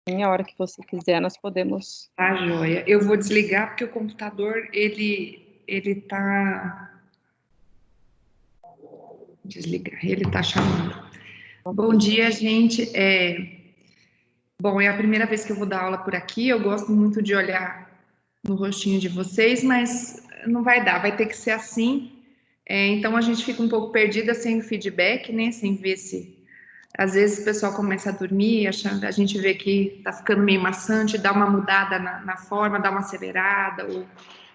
A hora que você quiser, nós podemos... Tá, joia. Eu vou desligar porque o computador, ele tá... Desligar, ele tá chamando. Bom dia, gente. Bom, é a primeira vez que eu vou dar aula por aqui. Eu gosto muito de olhar no rostinho de vocês, mas não vai dar, vai ter que ser assim. Então a gente fica um pouco perdida sem feedback, né? Sem ver se... Às vezes o pessoal começa a dormir, a gente vê que tá ficando meio maçante, dá uma mudada na forma, dá uma acelerada,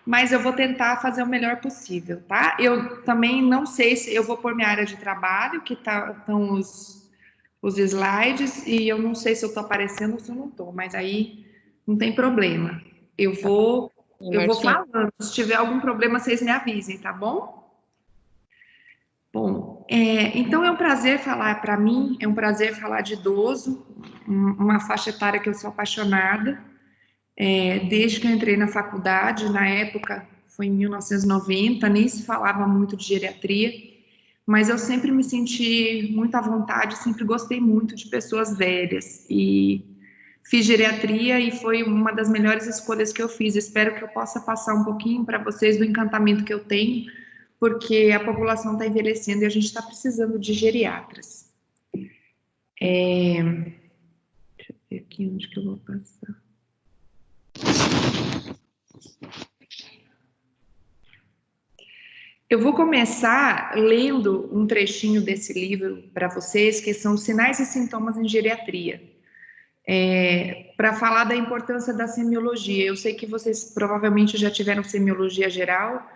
mas eu vou tentar fazer o melhor possível, tá? Eu também não sei se eu vou pôr minha área de trabalho, que estão os slides, e eu não sei se eu tô aparecendo ou se eu não tô, mas aí não tem problema. Eu vou falando, se tiver algum problema, vocês me avisem, tá bom? Bom, então é um prazer falar para mim, é um prazer falar de idoso, uma faixa etária que eu sou apaixonada, desde que eu entrei na faculdade, na época foi em 1990, nem se falava muito de geriatria, mas eu sempre me senti muito à vontade, sempre gostei muito de pessoas velhas, e fiz geriatria e foi uma das melhores escolhas que eu fiz. Espero que eu possa passar um pouquinho para vocês do encantamento que eu tenho, porque a população está envelhecendo e a gente está precisando de geriatras. Deixa eu ver aqui onde que eu vou passar. Eu vou começar lendo um trechinho desse livro para vocês, que são Sinais e Sintomas em Geriatria, para falar da importância da semiologia. Eu sei que vocês provavelmente já tiveram semiologia geral,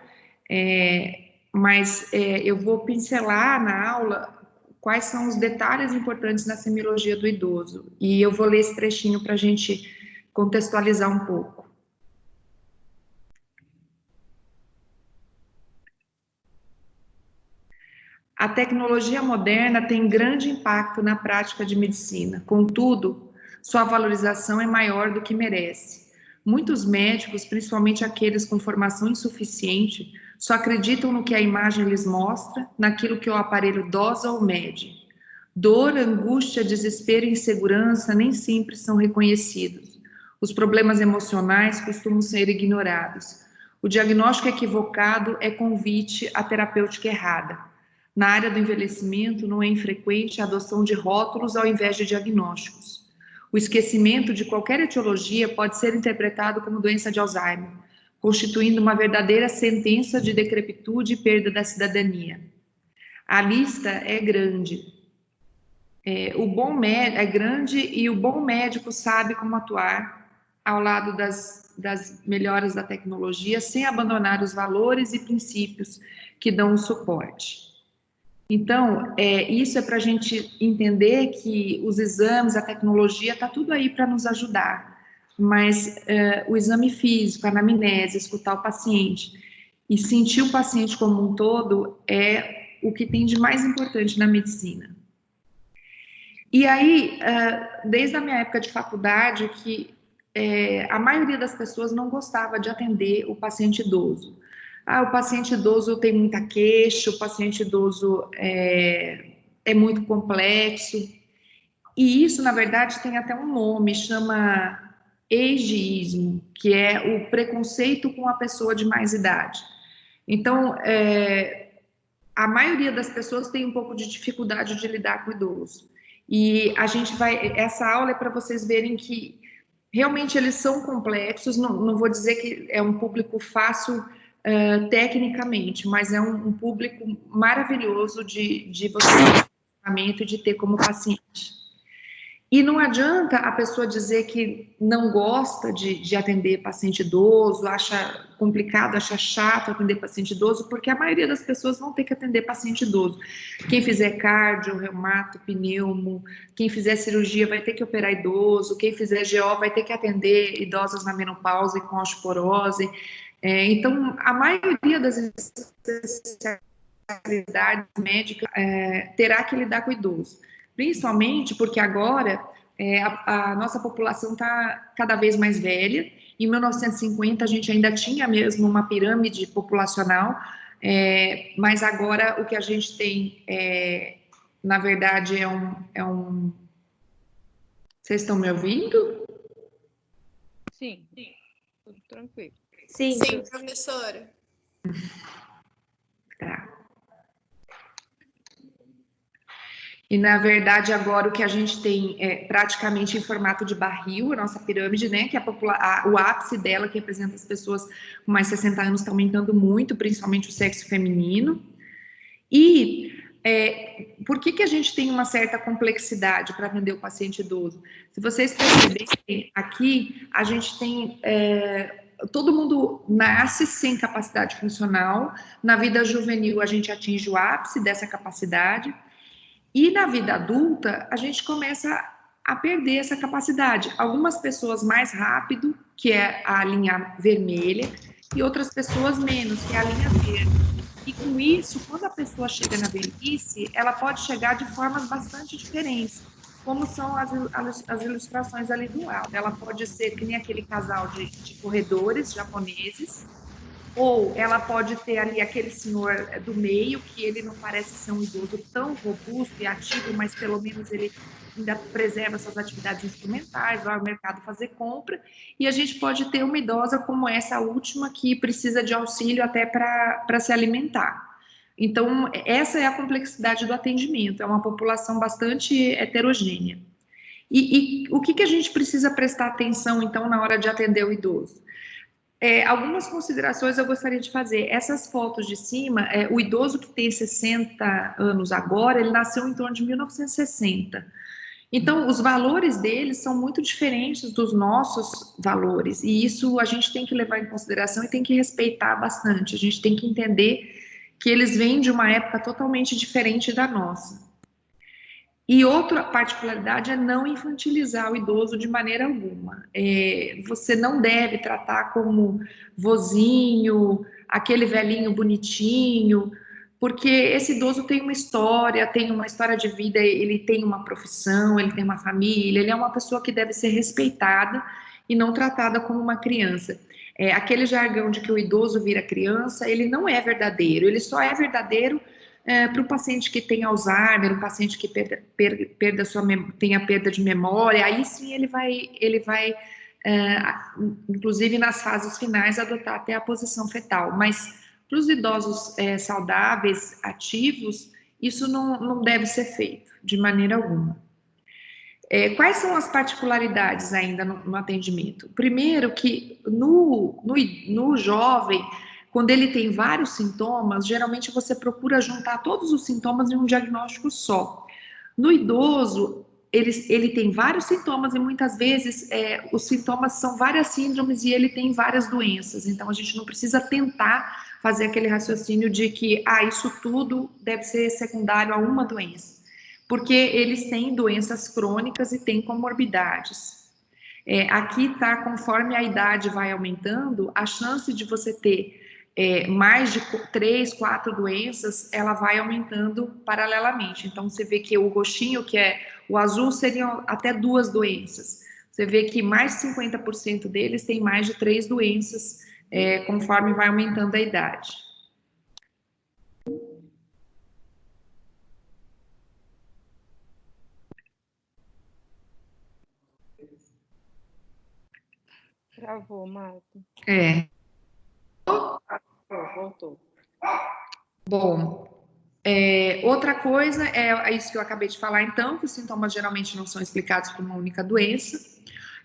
mas eu vou pincelar na aula quais são os detalhes importantes na semiologia do idoso. E eu vou ler esse trechinho para a gente contextualizar um pouco. A tecnologia moderna tem grande impacto na prática de medicina, contudo, sua valorização é maior do que merece. Muitos médicos, principalmente aqueles com formação insuficiente, só acreditam no que a imagem lhes mostra, naquilo que o aparelho dosa ou mede. Dor, angústia, desespero e insegurança nem sempre são reconhecidos. Os problemas emocionais costumam ser ignorados. O diagnóstico equivocado é convite à terapêutica errada. Na área do envelhecimento, não é infrequente a adoção de rótulos ao invés de diagnósticos. O esquecimento de qualquer etiologia pode ser interpretado como doença de Alzheimer, constituindo uma verdadeira sentença de decrepitude e perda da cidadania. A lista é grande. O bom médico é grande e o bom médico sabe como atuar ao lado das melhoras da tecnologia, sem abandonar os valores e princípios que dão o suporte. Então, isso é para a gente entender que os exames, a tecnologia, está tudo aí para nos ajudar, mas o exame físico, a anamnese, escutar o paciente e sentir o paciente como um todo é o que tem de mais importante na medicina. E aí, desde a minha época de faculdade, que a maioria das pessoas não gostava de atender o paciente idoso. O paciente idoso tem muita queixa, o paciente idoso é muito complexo. E isso, na verdade, tem até um nome, chama ageísmo, que é o preconceito com a pessoa de mais idade. Então, a maioria das pessoas tem um pouco de dificuldade de lidar com o idoso. E a gente essa aula é para vocês verem que realmente eles são complexos, não vou dizer que é um público fácil tecnicamente, mas é um público maravilhoso de você ter de ter como paciente. E não adianta a pessoa dizer que não gosta de atender paciente idoso, acha complicado, acha chato atender paciente idoso, porque a maioria das pessoas vão ter que atender paciente idoso. Quem fizer cardio, reumato, pneumo, quem fizer cirurgia vai ter que operar idoso, quem fizer GO vai ter que atender idosos na menopausa e com osteoporose. Então, a maioria das especialidades médicas terá que lidar com o idoso. Principalmente porque agora a nossa população está cada vez mais velha. Em 1950 a gente ainda tinha mesmo uma pirâmide populacional, mas agora o que a gente tem, na verdade, Vocês estão me ouvindo? Sim, tudo tranquilo. Sim, professora. Tá. E, na verdade, agora o que a gente tem é praticamente em formato de barril, a nossa pirâmide, né? Que o ápice dela, que representa as pessoas com mais de 60 anos, está aumentando muito, principalmente o sexo feminino. E por que a gente tem uma certa complexidade para atender o paciente idoso? Se vocês perceberem, aqui a gente tem... todo mundo nasce sem capacidade funcional. Na vida juvenil, a gente atinge o ápice dessa capacidade. E na vida adulta, a gente começa a perder essa capacidade. Algumas pessoas mais rápido, que é a linha vermelha, e outras pessoas menos, que é a linha verde. E com isso, quando a pessoa chega na velhice, ela pode chegar de formas bastante diferentes, como são as ilustrações ali do lado. Ela pode ser que nem aquele casal de corredores japoneses, ou ela pode ter ali aquele senhor do meio, que ele não parece ser um idoso tão robusto e ativo, mas pelo menos ele ainda preserva suas atividades instrumentais, vai ao mercado fazer compra, e a gente pode ter uma idosa como essa última, que precisa de auxílio até para se alimentar. Então, essa é a complexidade do atendimento, é uma população bastante heterogênea. E o que a gente precisa prestar atenção, então, na hora de atender o idoso? Algumas considerações eu gostaria de fazer. Essas fotos de cima, o idoso que tem 60 anos agora, ele nasceu em torno de 1960. Então, os valores deles são muito diferentes dos nossos valores, e isso a gente tem que levar em consideração e tem que respeitar bastante. A gente tem que entender que eles vêm de uma época totalmente diferente da nossa. E outra particularidade é não infantilizar o idoso de maneira alguma. Você não deve tratar como vozinho, aquele velhinho bonitinho, porque esse idoso tem uma história de vida, ele tem uma profissão, ele tem uma família, ele é uma pessoa que deve ser respeitada e não tratada como uma criança. Aquele jargão de que o idoso vira criança, ele não é verdadeiro, ele só é verdadeiro para o paciente que tem Alzheimer, um paciente que tenha perda de memória, aí sim ele vai inclusive nas fases finais, adotar até a posição fetal. Mas para os idosos saudáveis, ativos, isso não deve ser feito de maneira alguma. Quais são as particularidades ainda no atendimento? Primeiro, que no jovem, quando ele tem vários sintomas, geralmente você procura juntar todos os sintomas em um diagnóstico só. No idoso, ele tem vários sintomas e muitas vezes os sintomas são várias síndromes e ele tem várias doenças. Então, a gente não precisa tentar fazer aquele raciocínio de que isso tudo deve ser secundário a uma doença, porque eles têm doenças crônicas e têm comorbidades. Aqui está, conforme a idade vai aumentando, a chance de você ter mais de 3, 4 doenças, ela vai aumentando paralelamente. Então, você vê que o roxinho, que é o azul, seriam até 2 doenças. Você vê que mais de 50% deles têm mais de 3 doenças, conforme vai aumentando a idade. Travou, Marta. Voltou. Bom, outra coisa é isso que eu acabei de falar, então, que os sintomas geralmente não são explicados por uma única doença,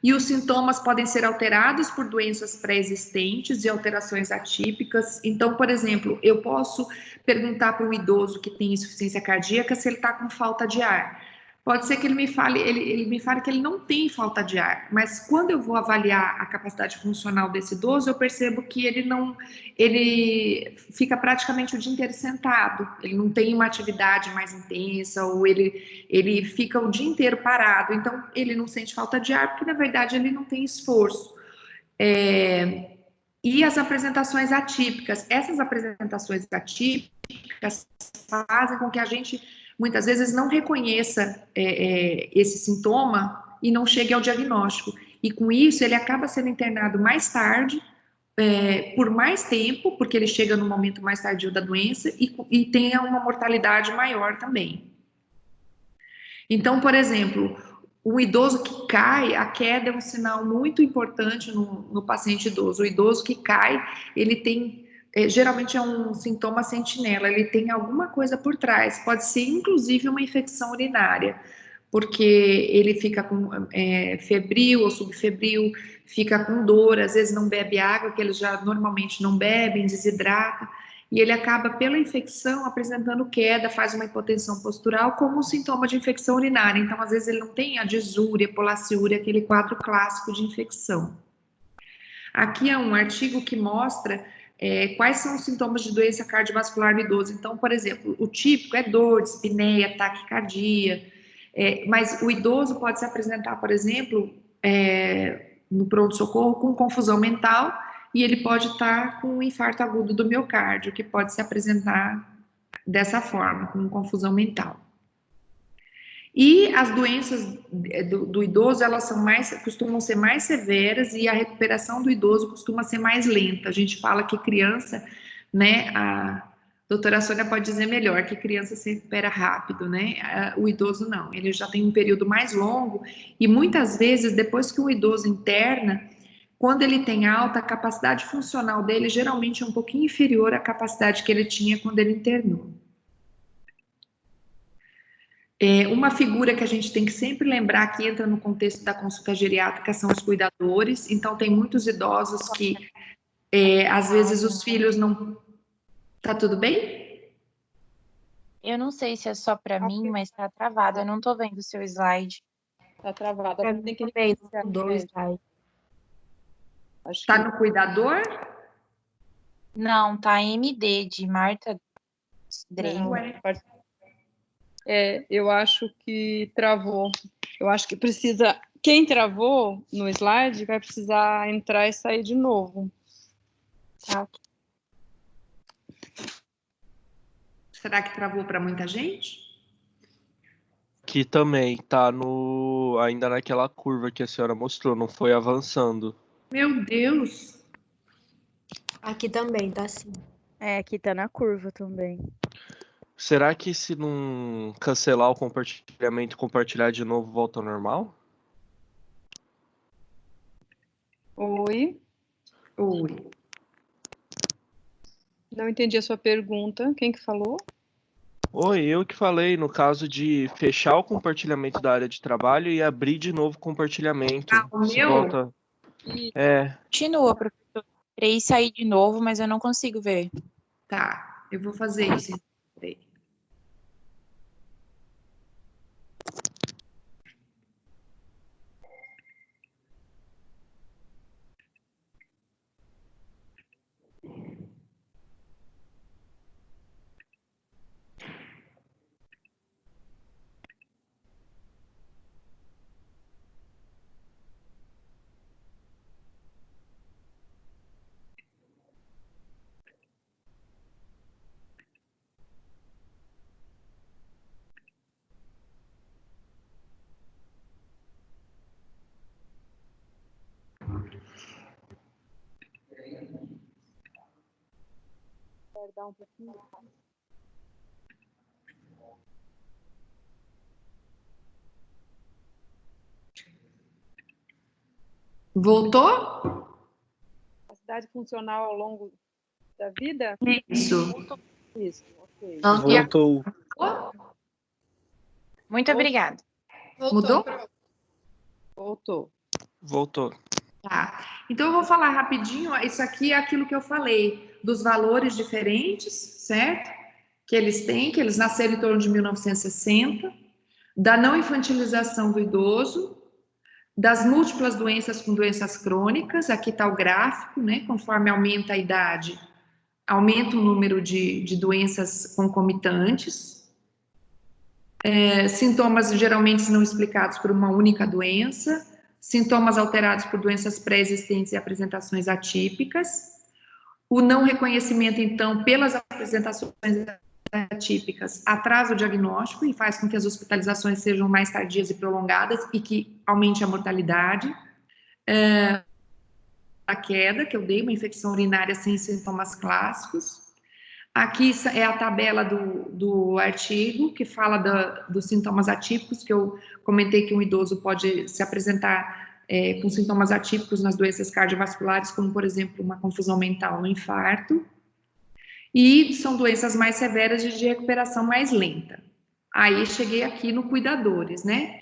e os sintomas podem ser alterados por doenças pré-existentes e alterações atípicas. Então, por exemplo, eu posso perguntar para um idoso que tem insuficiência cardíaca se ele está com falta de ar. Pode ser que ele me fale que ele não tem falta de ar, mas quando eu vou avaliar a capacidade funcional desse idoso, eu percebo que ele fica praticamente o dia inteiro sentado, ele não tem uma atividade mais intensa, ou ele fica o dia inteiro parado, então ele não sente falta de ar, porque na verdade ele não tem esforço. E as apresentações atípicas, essas apresentações atípicas fazem com que a gente muitas vezes não reconheça esse sintoma e não chegue ao diagnóstico. E com isso, ele acaba sendo internado mais tarde, por mais tempo, porque ele chega no momento mais tardio da doença e tenha uma mortalidade maior também. Então, por exemplo, O idoso que cai, a queda é um sinal muito importante no paciente idoso. O idoso que cai, ele tem, geralmente é um sintoma sentinela, ele tem alguma coisa por trás, pode ser inclusive uma infecção urinária, porque ele fica com febril ou subfebril, fica com dor, às vezes não bebe água, que eles já normalmente não bebem, desidrata, e ele acaba, pela infecção, apresentando queda, faz uma hipotensão postural como um sintoma de infecção urinária. Então, às vezes, ele não tem a disúria, polaciúria, aquele quadro clássico de infecção. Aqui é um artigo que mostra quais são os sintomas de doença cardiovascular no idoso. Então, por exemplo, o típico é dor, dispneia, taquicardia, mas o idoso pode se apresentar, por exemplo, no pronto-socorro com confusão mental, e ele pode estar com um infarto agudo do miocárdio, que pode se apresentar dessa forma, com confusão mental. E as doenças do idoso, elas costumam ser mais severas e a recuperação do idoso costuma ser mais lenta. A gente fala que criança, né, a doutora Sônia pode dizer melhor, que criança se recupera rápido, né? O idoso não, ele já tem um período mais longo e muitas vezes, depois que o idoso interna, quando ele tem alta, a capacidade funcional dele geralmente é um pouquinho inferior à capacidade que ele tinha quando ele internou. Uma figura que a gente tem que sempre lembrar que entra no contexto da consulta geriátrica são os cuidadores. Então, tem muitos idosos que, às vezes, os filhos não... Tá tudo bem? Eu não sei se é só para mim, mas tá travado. Eu não tô vendo o seu slide. Tá travado. Pra Tem mim que também reiniciar. mudou o slide. Acho Tá que no cuidador? Não, tá MD de Marta Drey. não. Ué. Eu acho que travou. Eu acho que precisa... Quem travou no slide vai precisar entrar e sair de novo. Tá, ok. Será que travou para muita gente? Que também tá ainda naquela curva que a senhora mostrou, não foi avançando. Meu Deus! Aqui também, tá assim. Aqui tá na curva também. Será que se não cancelar o compartilhamento e compartilhar de novo, volta ao normal? Oi? Oi. Não entendi a sua pergunta. Quem que falou? Oi, eu que falei no caso de fechar o compartilhamento da área de trabalho e abrir de novo o compartilhamento. O Se meu? volta... Continua, professor. Entrei e saí de novo, mas eu não consigo ver. Tá, eu vou fazer isso. Peraí. Aguardar um pouquinho. Voltou? Capacidade funcional ao longo da vida? Isso. Isso, ok. Voltou. Muito obrigada. Mudou? Voltou. Voltou. Tá. Então, eu vou falar rapidinho. Isso aqui é aquilo que eu falei, dos valores diferentes, certo? Que eles nasceram em torno de 1960, da não infantilização do idoso, das múltiplas doenças com doenças crônicas. Aqui está o gráfico, né? Conforme aumenta a idade, aumenta o número de doenças concomitantes. Sintomas geralmente não explicados por uma única doença, sintomas alterados por doenças pré-existentes e apresentações atípicas, o não reconhecimento, então, pelas apresentações atípicas, atrasa o diagnóstico e faz com que as hospitalizações sejam mais tardias e prolongadas e que aumente a mortalidade. A queda, que eu dei, uma infecção urinária sem sintomas clássicos. Aqui é a tabela do artigo, que fala dos sintomas atípicos, que eu comentei que um idoso pode se apresentar com sintomas atípicos nas doenças cardiovasculares, como, por exemplo, uma confusão mental no infarto, e são doenças mais severas e de recuperação mais lenta. Aí cheguei aqui no cuidadores, né?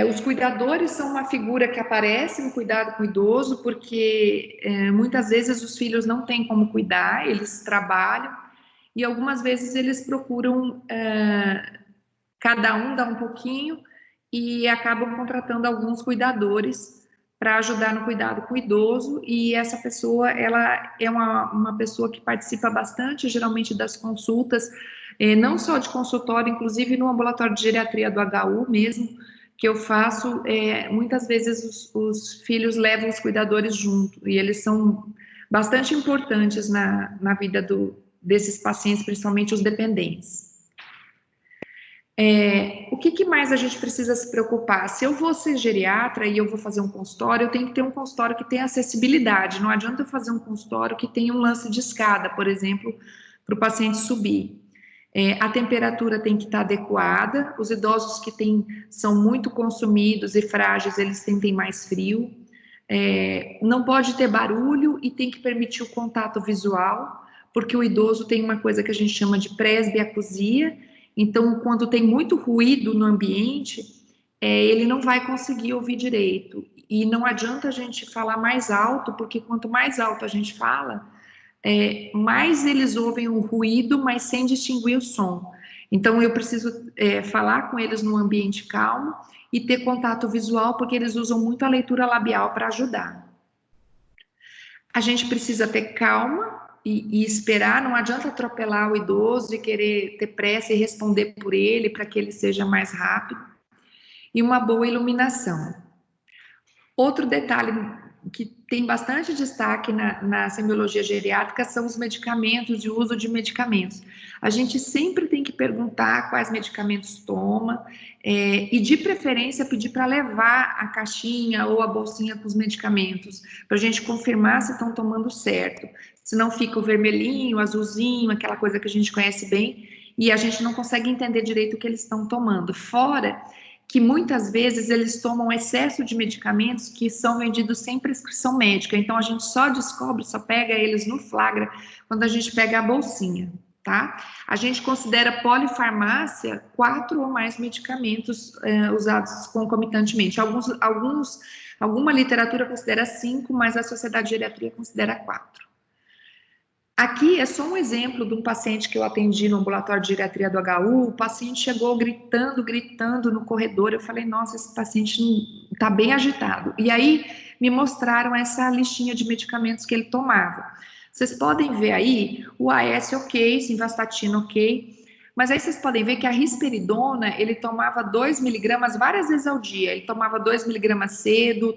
Os cuidadores são uma figura que aparece no cuidado com o idoso, porque muitas vezes os filhos não têm como cuidar, eles trabalham, e algumas vezes eles procuram, cada um dá um pouquinho, e acabam contratando alguns cuidadores para ajudar no cuidado com o idoso, e essa pessoa, ela é uma pessoa que participa bastante, geralmente, das consultas, não só de consultório, inclusive no ambulatório de geriatria do HU mesmo, que eu faço, muitas vezes os filhos levam os cuidadores junto, e eles são bastante importantes na vida desses pacientes, principalmente os dependentes. O que mais a gente precisa se preocupar? Se eu vou ser geriatra e eu vou fazer um consultório, eu tenho que ter um consultório que tenha acessibilidade, não adianta eu fazer um consultório que tenha um lance de escada, por exemplo, para o paciente subir. A temperatura tem que estar adequada, os idosos que são muito consumidos e frágeis, eles sentem mais frio, não pode ter barulho e tem que permitir o contato visual, porque o idoso tem uma coisa que a gente chama de presbiacusia, então quando tem muito ruído no ambiente, ele não vai conseguir ouvir direito, e não adianta a gente falar mais alto, porque quanto mais alto a gente fala, mais eles ouvem o ruído, mas sem distinguir o som. Então, eu preciso falar com eles num ambiente calmo e ter contato visual, porque eles usam muito a leitura labial para ajudar. A gente precisa ter calma e esperar, não adianta atropelar o idoso e querer ter pressa e responder por ele, para que ele seja mais rápido. E uma boa iluminação. Outro detalhe que tem bastante destaque na semiologia geriátrica são os medicamentos e o uso de medicamentos. A gente sempre tem que perguntar quais medicamentos toma e, de preferência, pedir para levar a caixinha ou a bolsinha com os medicamentos, para a gente confirmar se estão tomando certo. Senão fica o vermelhinho, o azulzinho, aquela coisa que a gente conhece bem, e a gente não consegue entender direito o que eles estão tomando. Fora que muitas vezes eles tomam excesso de medicamentos que são vendidos sem prescrição médica, então a gente só descobre, só pega eles no flagra quando a gente pega a bolsinha, tá? A gente considera polifarmácia 4 ou mais medicamentos usados concomitantemente. Alguma literatura considera 5, mas a Sociedade de Geriatria considera 4. Aqui é só um exemplo de um paciente que eu atendi no ambulatório de geriatria do HU. O paciente chegou gritando no corredor. Eu falei, nossa, esse paciente está bem agitado. E aí me mostraram essa listinha de medicamentos que ele tomava. Vocês podem ver aí o AS ok, simvastatina ok, mas aí vocês podem ver que a risperidona, ele tomava 2 miligramas várias vezes ao dia. Ele tomava 2 miligramas cedo,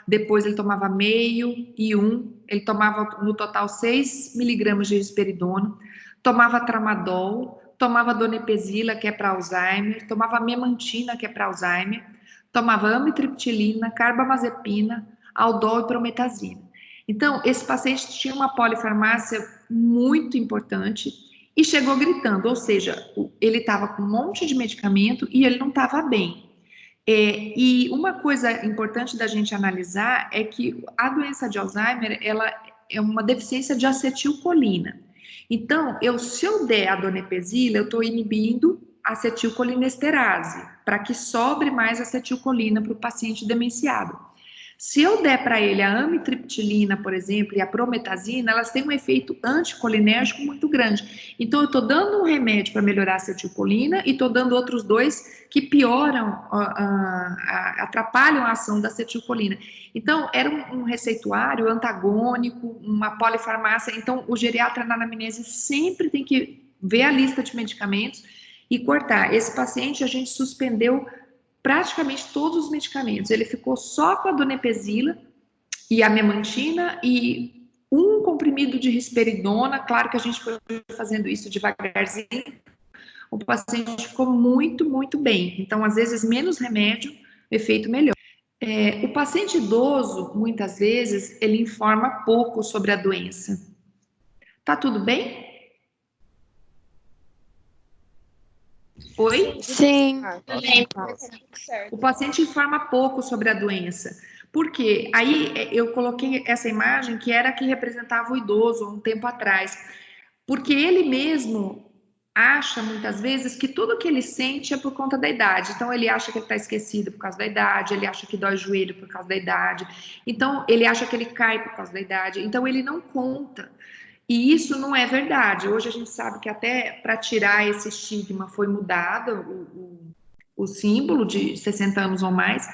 depois ele tomava meio e 1. Ele tomava no total 6 miligramas de risperidona, tomava tramadol, tomava donepezila, que é para Alzheimer, tomava memantina, que é para Alzheimer, tomava amitriptilina, carbamazepina, aldol e prometazina. Então, esse paciente tinha uma polifarmácia muito importante e chegou gritando, ou seja, ele estava com um monte de medicamento e ele não estava bem. E uma coisa importante da gente analisar é que a doença de Alzheimer, ela é uma deficiência de acetilcolina. Então, se eu der a donepezila, eu estou inibindo a acetilcolinesterase, para que sobre mais acetilcolina para o paciente demenciado. Se eu der para ele a amitriptilina, por exemplo, e a prometazina, elas têm um efeito anticolinérgico muito grande. Então, eu estou dando um remédio para melhorar a acetilcolina e estou dando outros 2 que pioram, atrapalham a ação da acetilcolina. Então, era um receituário antagônico, uma polifarmácia. Então, o geriatra na anamnese sempre tem que ver a lista de medicamentos e cortar. Esse paciente, a gente suspendeu praticamente todos os medicamentos. Ele ficou só com a donepezila e a memantina e um comprimido de risperidona. Claro que a gente foi fazendo isso devagarzinho. O paciente ficou muito, muito bem. Então, às vezes, menos remédio, efeito melhor. O paciente idoso, muitas vezes, ele informa pouco sobre a doença. Tá tudo bem? Oi? Sim. O paciente informa pouco sobre a doença. Por quê? Aí eu coloquei essa imagem que era a que representava o idoso um tempo atrás. Porque ele mesmo acha, muitas vezes, que tudo que ele sente é por conta da idade. Então, ele acha que ele está esquecido por causa da idade, ele acha que dói o joelho por causa da idade. Então, ele acha que ele cai por causa da idade. Então, ele não conta. E isso não é verdade. Hoje a gente sabe que até para tirar esse estigma foi mudado o símbolo de 60 anos ou mais,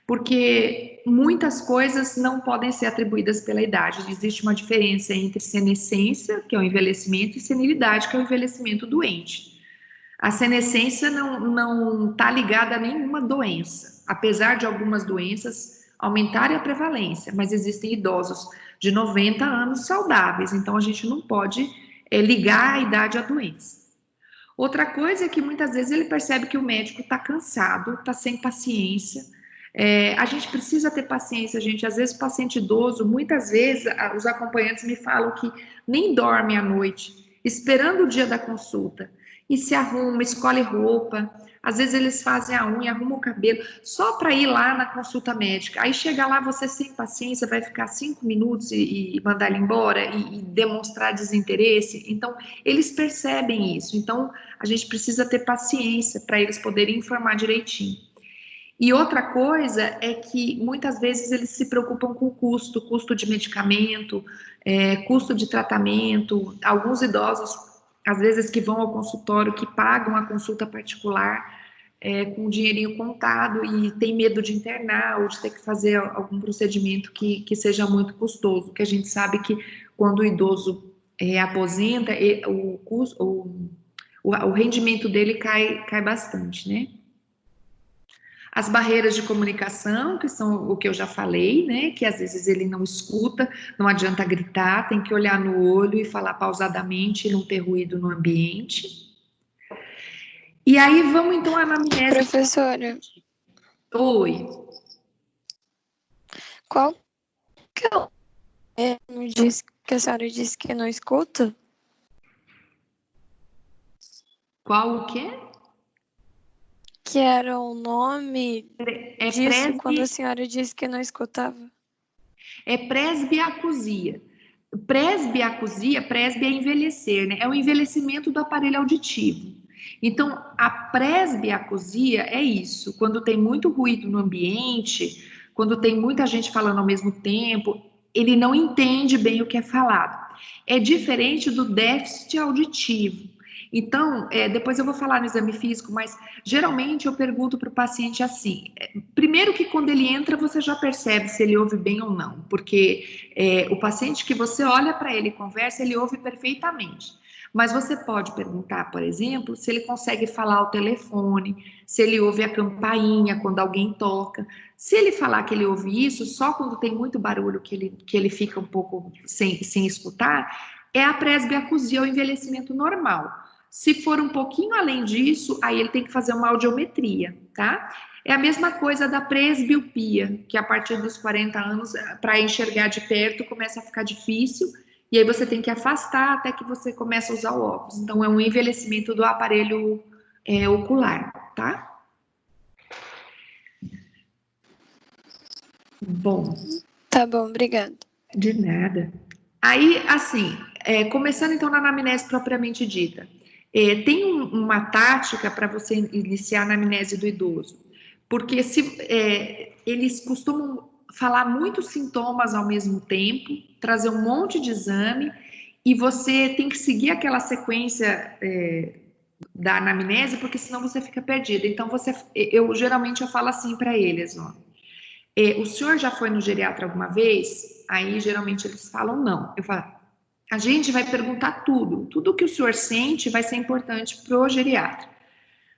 porque muitas coisas não podem ser atribuídas pela idade. Existe uma diferença entre senescência, que é o envelhecimento, e senilidade, que é o envelhecimento doente. A senescência não está ligada a nenhuma doença, apesar de algumas doenças aumentarem a prevalência, mas existem idosos de 90 anos saudáveis, então a gente não pode ligar a idade à doença. Outra coisa é que muitas vezes ele percebe que o médico está cansado, está sem paciência. A gente precisa ter paciência, gente. Às vezes o paciente idoso, muitas vezes os acompanhantes me falam que nem dorme à noite, esperando o dia da consulta, e se arruma, escolhe roupa. Às vezes eles fazem a unha, arrumam o cabelo, só para ir lá na consulta médica. Aí chega lá, você sem paciência, vai ficar 5 minutos e mandar ele embora e demonstrar desinteresse. Então, eles percebem isso. Então, a gente precisa ter paciência para eles poderem informar direitinho. E outra coisa é que muitas vezes eles se preocupam com o custo de medicamento, custo de tratamento. Alguns idosos, às vezes, que vão ao consultório, que pagam a consulta particular com o dinheirinho contado e tem medo de internar ou de ter que fazer algum procedimento que seja muito custoso, que a gente sabe que quando o idoso aposenta, o rendimento dele cai bastante, né? As barreiras de comunicação, que são o que eu já falei, né? Que às vezes ele não escuta, não adianta gritar, tem que olhar no olho e falar pausadamente e não ter ruído no ambiente. E aí vamos então à anamnese. Professora, Oi. qual que é o que a senhora disse que não escuta? Qual o quê? Que era o nome disso quando a presbi- senhora disse que não escutava? É presbiacusia. Presbiacusia, presbi é envelhecer, né? É o envelhecimento do aparelho auditivo. Então, a presbiacusia é isso, quando tem muito ruído no ambiente, quando tem muita gente falando ao mesmo tempo, ele não entende bem o que é falado. É diferente do déficit auditivo. Então, depois eu vou falar no exame físico, mas geralmente eu pergunto para o paciente assim, primeiro que quando ele entra você já percebe se ele ouve bem ou não, porque o paciente que você olha para ele e conversa, ele ouve perfeitamente. Mas você pode perguntar, por exemplo, se ele consegue falar ao telefone, se ele ouve a campainha quando alguém toca. Se ele falar que ele ouve isso, só quando tem muito barulho que ele fica um pouco sem escutar, é a presbiacusia, o envelhecimento normal. Se for um pouquinho além disso, aí ele tem que fazer uma audiometria, tá? É a mesma coisa da presbiopia, que a partir dos 40 anos, para enxergar de perto, começa a ficar difícil, e aí você tem que afastar até que você comece a usar o óculos. Então, é um envelhecimento do aparelho ocular, tá? Bom. Tá bom, obrigada. De nada. Aí, assim, começando então na anamnese propriamente dita. Tem uma tática para você iniciar a anamnese do idoso, porque eles costumam falar muitos sintomas ao mesmo tempo, trazer um monte de exame, e você tem que seguir aquela sequência da anamnese, porque senão você fica perdido. Então, geralmente eu falo assim para eles, ó. O senhor já foi no geriatra alguma vez? Aí, geralmente, eles falam não. Eu falo, a gente vai perguntar tudo que o senhor sente vai ser importante para o geriatra.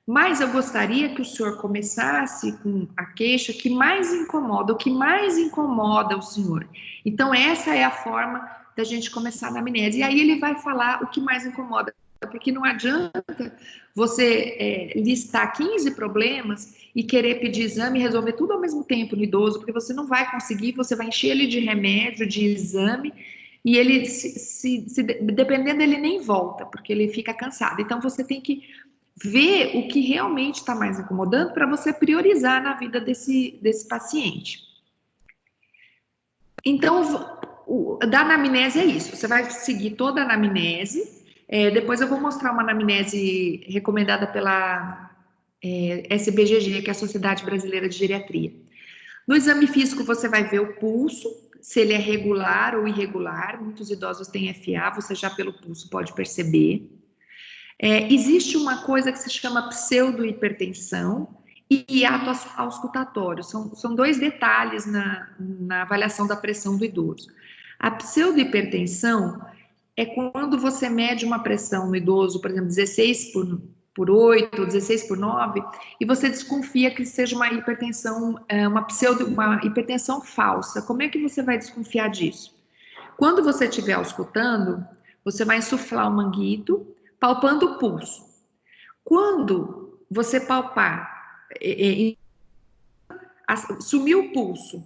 Mas eu gostaria que o senhor começasse com a queixa que mais incomoda, o que mais incomoda o senhor. Então, essa é a forma da gente começar a anamnese. E aí ele vai falar o que mais incomoda, porque não adianta você listar 15 problemas e querer pedir exame e resolver tudo ao mesmo tempo no idoso, porque você não vai conseguir, você vai encher ele de remédio, de exame, e ele, dependendo, ele nem volta, porque ele fica cansado. Então, você tem que ver o que realmente está mais incomodando para você priorizar na vida desse paciente. Então, da anamnese é isso. Você vai seguir toda a anamnese. Depois eu vou mostrar uma anamnese recomendada pela SBGG, que é a Sociedade Brasileira de Geriatria. No exame físico, você vai ver o pulso, se ele é regular ou irregular. Muitos idosos têm FA, você já pelo pulso pode perceber. Existe uma coisa que se chama pseudohipertensão e hiato auscultatório. São dois detalhes na avaliação da pressão do idoso. A pseudohipertensão é quando você mede uma pressão no idoso, por exemplo, 16 por 8, ou 16 por 9, e você desconfia que seja uma hipertensão, uma hipertensão falsa. Como é que você vai desconfiar disso? Quando você estiver auscultando, você vai insuflar o manguito, palpando o pulso. Quando você palpar, sumiu o pulso,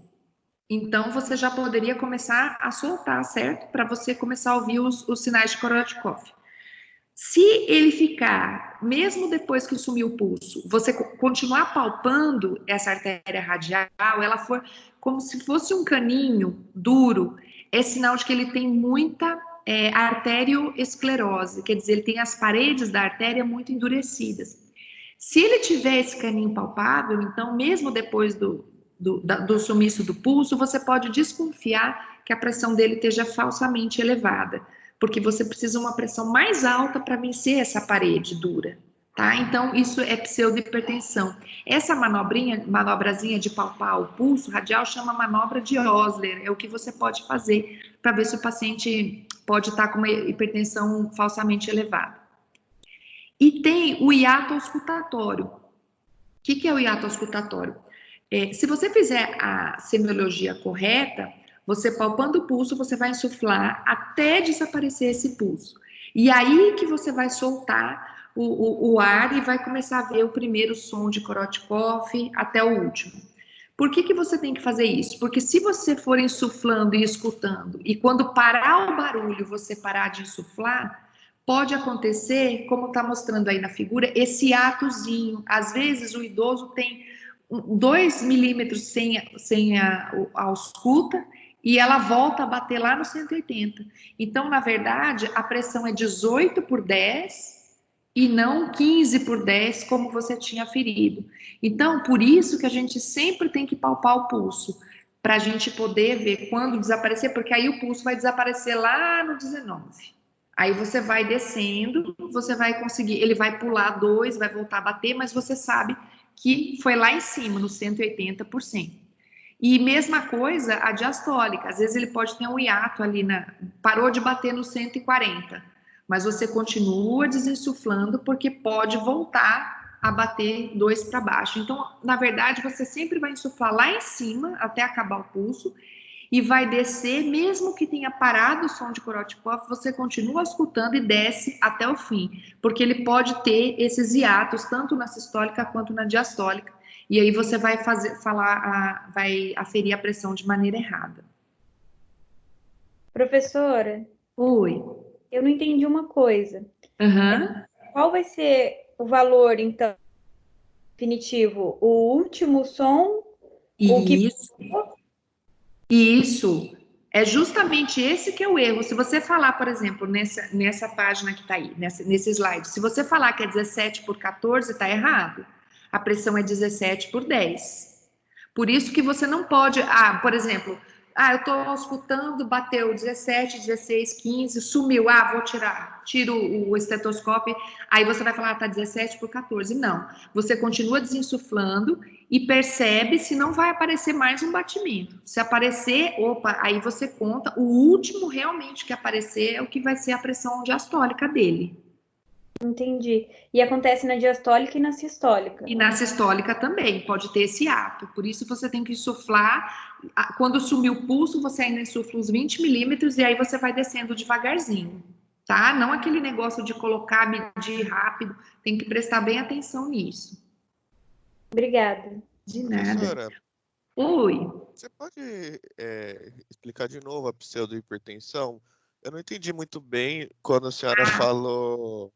então você já poderia começar a soltar, certo? Para você começar a ouvir os sinais de Korotchkov. Se ele ficar, mesmo depois que sumiu o pulso, você continuar palpando essa artéria radial, ela for como se fosse um caninho duro, é sinal de que ele tem muita arterioesclerose, quer dizer, ele tem as paredes da artéria muito endurecidas. Se ele tiver esse caninho palpável, então, mesmo depois do sumiço do pulso, você pode desconfiar que a pressão dele esteja falsamente elevada, porque você precisa de uma pressão mais alta para vencer essa parede dura, tá? Então, isso é pseudohipertensão. Essa manobrazinha de palpar o pulso radial chama manobra de Osler, é o que você pode fazer para ver se o paciente pode estar com uma hipertensão falsamente elevada. E tem o hiato auscultatório. O que é o hiato auscultatório? Se você fizer a semiologia correta, você palpando o pulso, você vai insuflar até desaparecer esse pulso. E aí que você vai soltar o ar e vai começar a ver o primeiro som de Korotchkov até o último. Por que você tem que fazer isso? Porque se você for insuflando e escutando, e quando parar o barulho, você parar de insuflar, pode acontecer, como está mostrando aí na figura, esse hiatozinho. Às vezes o idoso tem 2 milímetros sem a ausculta, e ela volta a bater lá no 180. Então, na verdade, a pressão é 18 por 10 e não 15 por 10, como você tinha aferido. Então, por isso que a gente sempre tem que palpar o pulso, para a gente poder ver quando desaparecer, porque aí o pulso vai desaparecer lá no 19. Aí você vai descendo, você vai conseguir, ele vai pular 2, vai voltar a bater, mas você sabe que foi lá em cima, no 180%. E mesma coisa a diastólica, às vezes ele pode ter um hiato ali, parou de bater no 140, mas você continua desinsuflando porque pode voltar a bater 2 para baixo. Então, na verdade, você sempre vai insuflar lá em cima até acabar o pulso e vai descer, mesmo que tenha parado o som de Korotchkov, você continua escutando e desce até o fim, porque ele pode ter esses hiatos, tanto na sistólica quanto na diastólica, e aí você vai vai aferir a pressão de maneira errada. Professora? Oi. Eu não entendi uma coisa. Uhum. Qual vai ser o valor, então, definitivo? O último som? Isso. É justamente esse que é o erro. Se você falar, por exemplo, nessa página que está aí, nesse slide, se você falar que é 17 por 14, está errado. A pressão é 17 por 10. Por isso que você não pode... por exemplo, eu estou escutando, bateu 17, 16, 15, sumiu. Vou tirar. Tiro o estetoscópio. Aí você vai falar, está 17 por 14. Não. Você continua desinsuflando e percebe se não vai aparecer mais um batimento. Se aparecer, aí você conta. O último realmente que aparecer é o que vai ser a pressão diastólica dele. Entendi. E acontece na diastólica e na sistólica? E na sistólica também, pode ter esse ato. Por isso você tem que insuflar. Quando sumir o pulso, você ainda insufla uns 20 milímetros e aí você vai descendo devagarzinho, tá? Não aquele negócio de colocar, medir rápido. Tem que prestar bem atenção nisso. Obrigada. De nada. Professora, Oi. Você pode explicar de novo a pseudohipertensão? Eu não entendi muito bem quando a senhora falou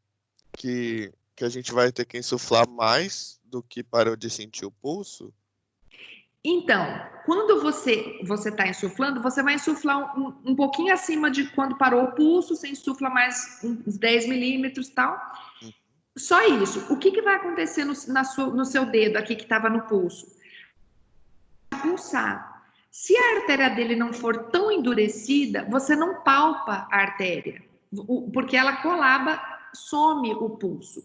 que a gente vai ter que insuflar mais do que parou de sentir o pulso. Então, quando você está insuflando, você vai insuflar um pouquinho acima de quando parou o pulso, você insufla mais uns 10 milímetros e tal. Só isso. O que vai acontecer no seu dedo aqui que estava no pulso? Pulsar. Se a artéria dele não for tão endurecida, você não palpa a artéria, porque ela colaba, some o pulso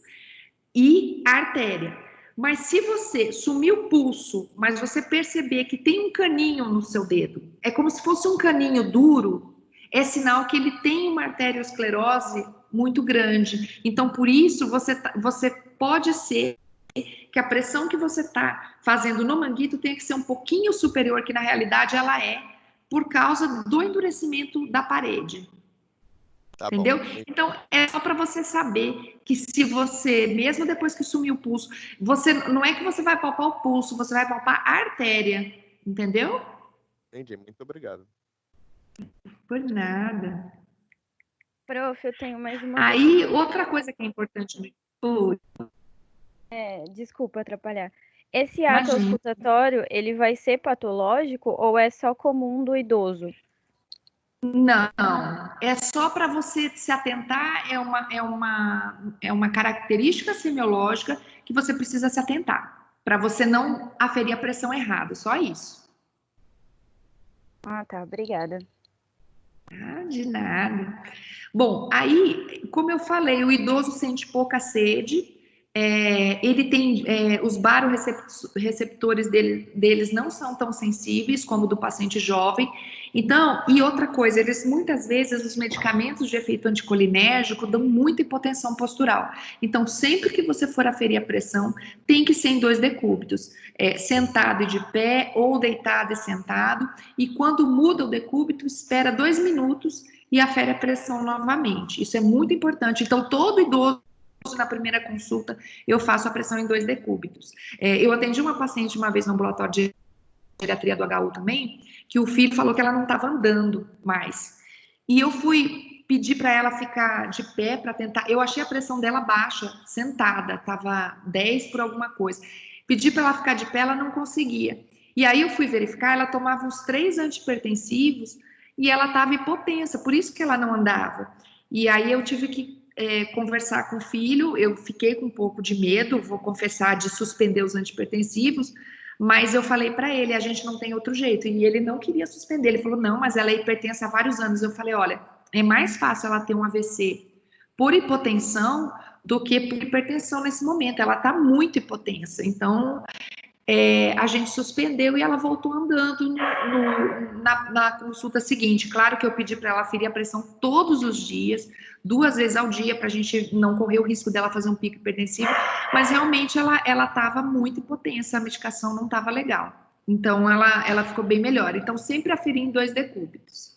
e a artéria. Mas se você sumir o pulso, mas você perceber que tem um caninho no seu dedo, é como se fosse um caninho duro, é sinal que ele tem uma arteriosclerose muito grande. Então, por isso, você pode ser que a pressão que você está fazendo no manguito tenha que ser um pouquinho superior, que na realidade ela é, por causa do endurecimento da parede. Tá, entendeu? Bom. Então, é só para você saber que se você, mesmo depois que sumir o pulso, não é que você vai palpar o pulso, você vai palpar a artéria, entendeu? Entendi, muito obrigado. Por nada. Prof, eu tenho mais uma Aí, outra coisa que é importante... desculpa atrapalhar. Esse ato auscultatório, ele vai ser patológico ou é só comum do idoso? Não, é só para você se atentar, é uma característica semiológica que você precisa se atentar, para você não aferir a pressão errada, só isso. Ah, tá, obrigada. Ah, de nada. Bom, aí, como eu falei, o idoso sente pouca sede, ele tem, os baroreceptores deles não são tão sensíveis como do paciente jovem. Então, e outra coisa, muitas vezes os medicamentos de efeito anticolinérgico dão muita hipotensão postural. Então, sempre que você for aferir a pressão, tem que ser em 2 decúbitos, sentado e de pé, ou deitado e sentado, e quando muda o decúbito, espera 2 minutos e afere a pressão novamente. Isso é muito importante. Então, todo idoso, na primeira consulta, eu faço a pressão em 2 decúbitos. Eu atendi uma paciente uma vez no ambulatório de geriatria do HU também, que o filho falou que ela não estava andando mais. E eu fui pedir para ela ficar de pé para tentar. Eu achei a pressão dela baixa, sentada, estava 10 por alguma coisa. Pedi para ela ficar de pé, ela não conseguia. E aí eu fui verificar, ela tomava uns 3 antihipertensivos e ela estava hipotensa, por isso que ela não andava. E aí eu tive que conversar com o filho, eu fiquei com um pouco de medo, vou confessar, de suspender os antihipertensivos, mas eu falei para ele, a gente não tem outro jeito, e ele não queria suspender, ele falou, não, mas ela é hipertensa há vários anos. Eu falei, olha, é mais fácil ela ter um AVC por hipotensão do que por hipertensão nesse momento, ela está muito hipotensa, então a gente suspendeu e ela voltou andando na consulta seguinte. Claro que eu pedi para ela aferir a pressão todos os dias, 2 vezes ao dia, para a gente não correr o risco dela fazer um pico hipertensivo, mas realmente ela estava muito hipotensa, a medicação não estava legal. Então, ela ficou bem melhor. Então, sempre aferir em 2 decúbitos.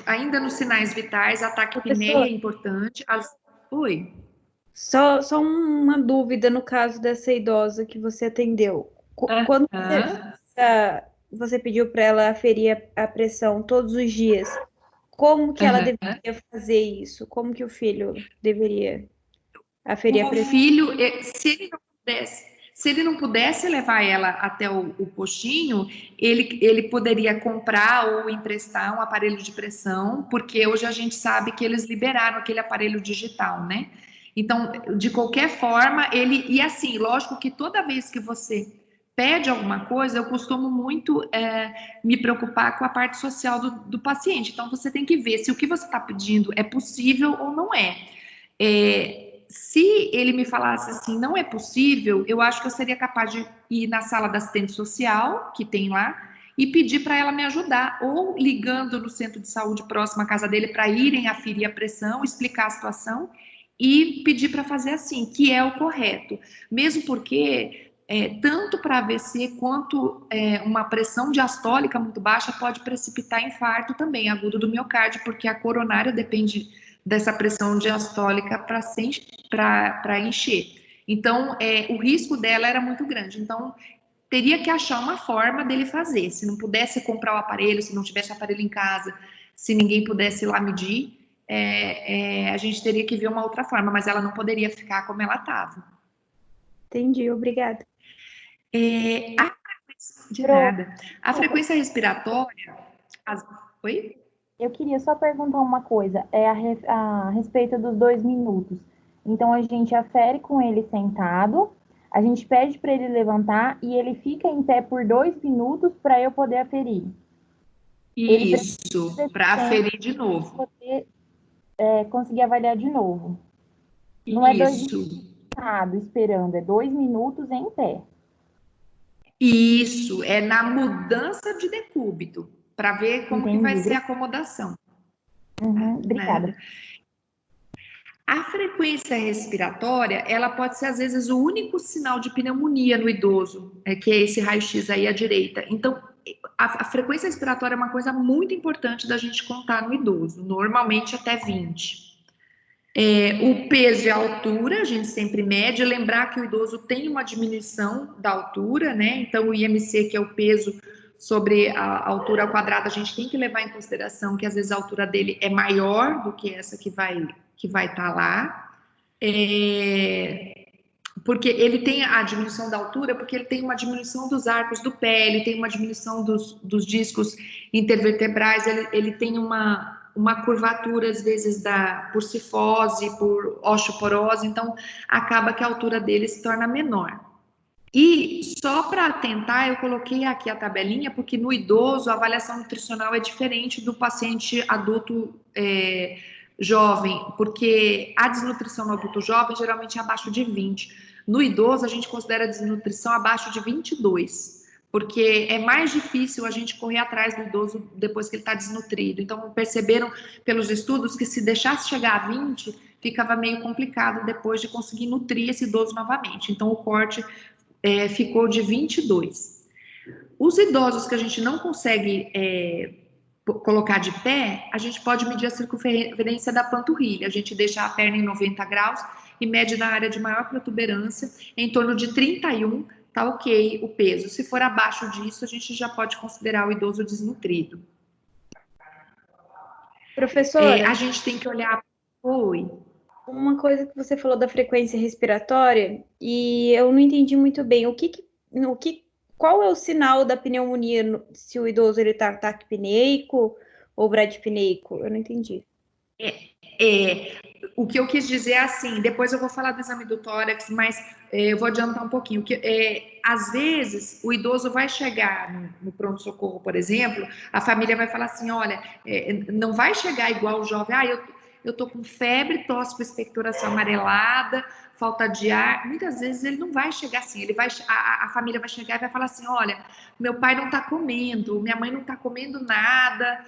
Ainda nos sinais vitais, ataque apneia é importante. Oi? Só uma dúvida no caso dessa idosa que você atendeu. Quando você pediu para ela aferir a pressão todos os dias, como que ela deveria fazer isso? Como que o filho deveria aferir a pressão? O filho, se ele não pudesse levar ela até o postinho, ele poderia comprar ou emprestar um aparelho de pressão, porque hoje a gente sabe que eles liberaram aquele aparelho digital, né? Então, de qualquer forma, e assim, lógico que toda vez que você pede alguma coisa, eu costumo muito me preocupar com a parte social do paciente. Então, você tem que ver se o que você está pedindo é possível ou não é. Se ele me falasse assim, não é possível, eu acho que eu seria capaz de ir na sala da assistente social, que tem lá, e pedir para ela me ajudar, ou ligando no centro de saúde próximo à casa dele para irem aferir a pressão, explicar a situação e pedir para fazer assim, que é o correto. Mesmo porque, tanto para AVC quanto uma pressão diastólica muito baixa pode precipitar infarto também, agudo do miocárdio, porque a coronária depende dessa pressão diastólica para encher. Então, o risco dela era muito grande. Então, teria que achar uma forma dele fazer. Se não pudesse comprar o aparelho, se não tivesse aparelho em casa, se ninguém pudesse ir lá medir, a gente teria que ver uma outra forma, mas ela não poderia ficar como ela estava. Entendi, obrigada. De nada. A frequência respiratória... Oi? Eu queria só perguntar uma coisa, a respeito dos 2 minutos. Então, a gente afere com ele sentado, a gente pede para ele levantar e ele fica em pé por 2 minutos para eu poder aferir. Isso, para aferir de novo. Poder, conseguir avaliar de novo. Não é 2 minutos sentado, esperando, é 2 minutos em pé. Isso, é na mudança de decúbito, para ver como que vai ser a acomodação. Obrigada. A frequência respiratória, ela pode ser, às vezes, o único sinal de pneumonia no idoso, que é esse raio-x aí à direita. Então, a frequência respiratória é uma coisa muito importante da gente contar no idoso, normalmente até 20. O peso e a altura, a gente sempre mede, lembrar que o idoso tem uma diminuição da altura, né? Então, o IMC, que é o peso sobre a altura ao quadrado, a gente tem que levar em consideração que, às vezes, a altura dele é maior do que essa que vai estar lá. Porque ele tem a diminuição da altura, porque ele tem uma diminuição dos arcos do pé, ele tem uma diminuição dos discos intervertebrais, ele tem uma curvatura, às vezes, por cifose, por osteoporose, então acaba que a altura dele se torna menor. E só para atentar, eu coloquei aqui a tabelinha, porque no idoso a avaliação nutricional é diferente do paciente adulto jovem, porque a desnutrição no adulto jovem geralmente é abaixo de 20. No idoso, a gente considera a desnutrição abaixo de 22, porque é mais difícil a gente correr atrás do idoso depois que ele está desnutrido. Então, perceberam pelos estudos que se deixasse chegar a 20, ficava meio complicado depois de conseguir nutrir esse idoso novamente. Então, o corte ficou de 22. Os idosos que a gente não consegue colocar de pé, a gente pode medir a circunferência da panturrilha. A gente deixa a perna em 90 graus e mede na área de maior protuberância, em torno de 31, tá ok o peso. Se for abaixo disso, a gente já pode considerar o idoso desnutrido. Professora, a gente tem que olhar... Oi. Uma coisa que você falou da frequência respiratória, e eu não entendi muito bem. Qual é o sinal da pneumonia, se o idoso está taquipneico ou bradipneico? Eu não entendi. O que eu quis dizer é assim, depois eu vou falar do exame do tórax, mas eu vou adiantar um pouquinho. Às vezes, o idoso vai chegar no pronto-socorro, por exemplo, a família vai falar assim, olha, não vai chegar igual o jovem, eu tô com febre, tosse com expectoração amarelada, falta de ar. Muitas vezes ele não vai chegar assim, a família vai chegar e vai falar assim, olha, meu pai não tá comendo, minha mãe não tá comendo nada,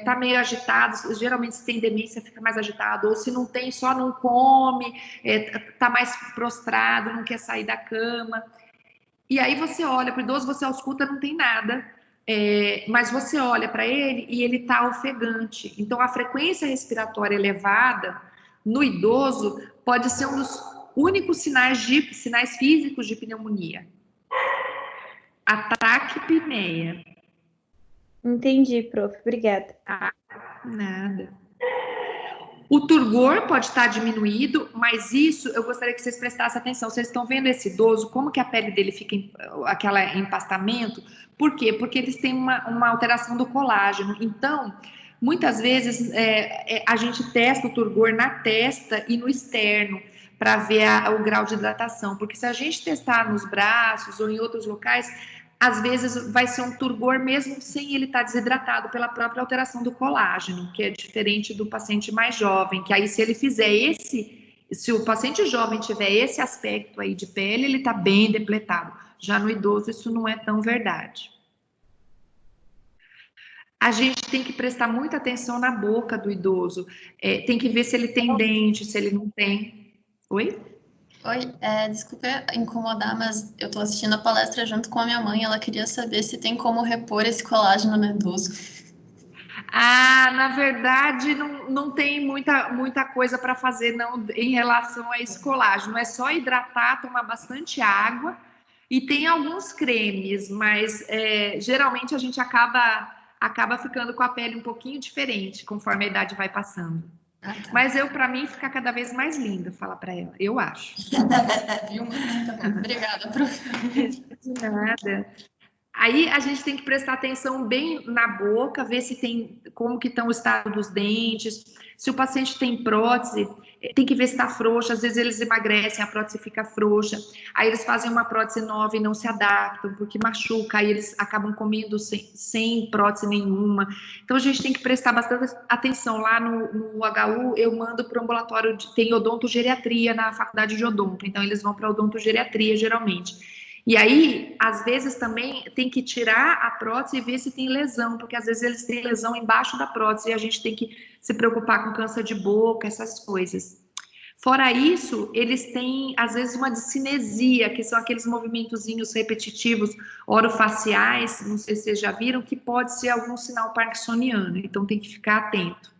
tá meio agitado, geralmente se tem demência fica mais agitado, ou se não tem, só não come, tá mais prostrado, não quer sair da cama. E aí você olha para o idoso, você ausculta, não tem nada, mas você olha para ele e ele tá ofegante. Então a frequência respiratória elevada no idoso pode ser um dos únicos sinais físicos de pneumonia. A taquipneia. Entendi, prof. Obrigada. Nada. O turgor pode estar diminuído, mas isso eu gostaria que vocês prestassem atenção. Vocês estão vendo esse idoso, como que a pele dele fica, aquele empastamento? Por quê? Porque eles têm uma alteração do colágeno. Então, muitas vezes a gente testa o turgor na testa e no externo para ver o grau de hidratação. Porque se a gente testar nos braços ou em outros locais, às vezes vai ser um turgor mesmo sem ele estar desidratado pela própria alteração do colágeno, que é diferente do paciente mais jovem, que aí se ele fizer se o paciente jovem tiver esse aspecto aí de pele, ele está bem depletado. Já no idoso isso não é tão verdade. A gente tem que prestar muita atenção na boca do idoso, tem que ver se ele tem dente, se ele não tem. Oi? Oi, desculpa incomodar, mas eu tô assistindo a palestra junto com a minha mãe, ela queria saber se tem como repor esse colágeno no idoso. Na verdade, não tem muita coisa para fazer não, em relação a esse colágeno, é só hidratar, tomar bastante água, E tem alguns cremes, mas geralmente a gente acaba ficando com a pele um pouquinho diferente conforme a idade vai passando. Ah, tá. Mas para mim, fica cada vez mais lindo, fala para ela, eu acho. Obrigada, prof. De nada. Aí a gente tem que prestar atenção bem na boca, ver se tem, como que estão o estado dos dentes, se o paciente tem prótese, tem que ver se está frouxa, às vezes eles emagrecem, a prótese fica frouxa, aí eles fazem uma prótese nova e não se adaptam, porque machuca, aí eles acabam comendo sem prótese nenhuma. Então a gente tem que prestar bastante atenção. Lá no HU, eu mando para o ambulatório, tem odontogeriatria na faculdade de odonto, então eles vão para odontogeriatria geralmente. E aí, às vezes também tem que tirar a prótese e ver se tem lesão, porque às vezes eles têm lesão embaixo da prótese e a gente tem que se preocupar com câncer de boca, essas coisas. Fora isso, eles têm, às vezes, uma discinesia, que são aqueles movimentozinhos repetitivos orofaciais, não sei se vocês já viram, que pode ser algum sinal parkinsoniano, então tem que ficar atento.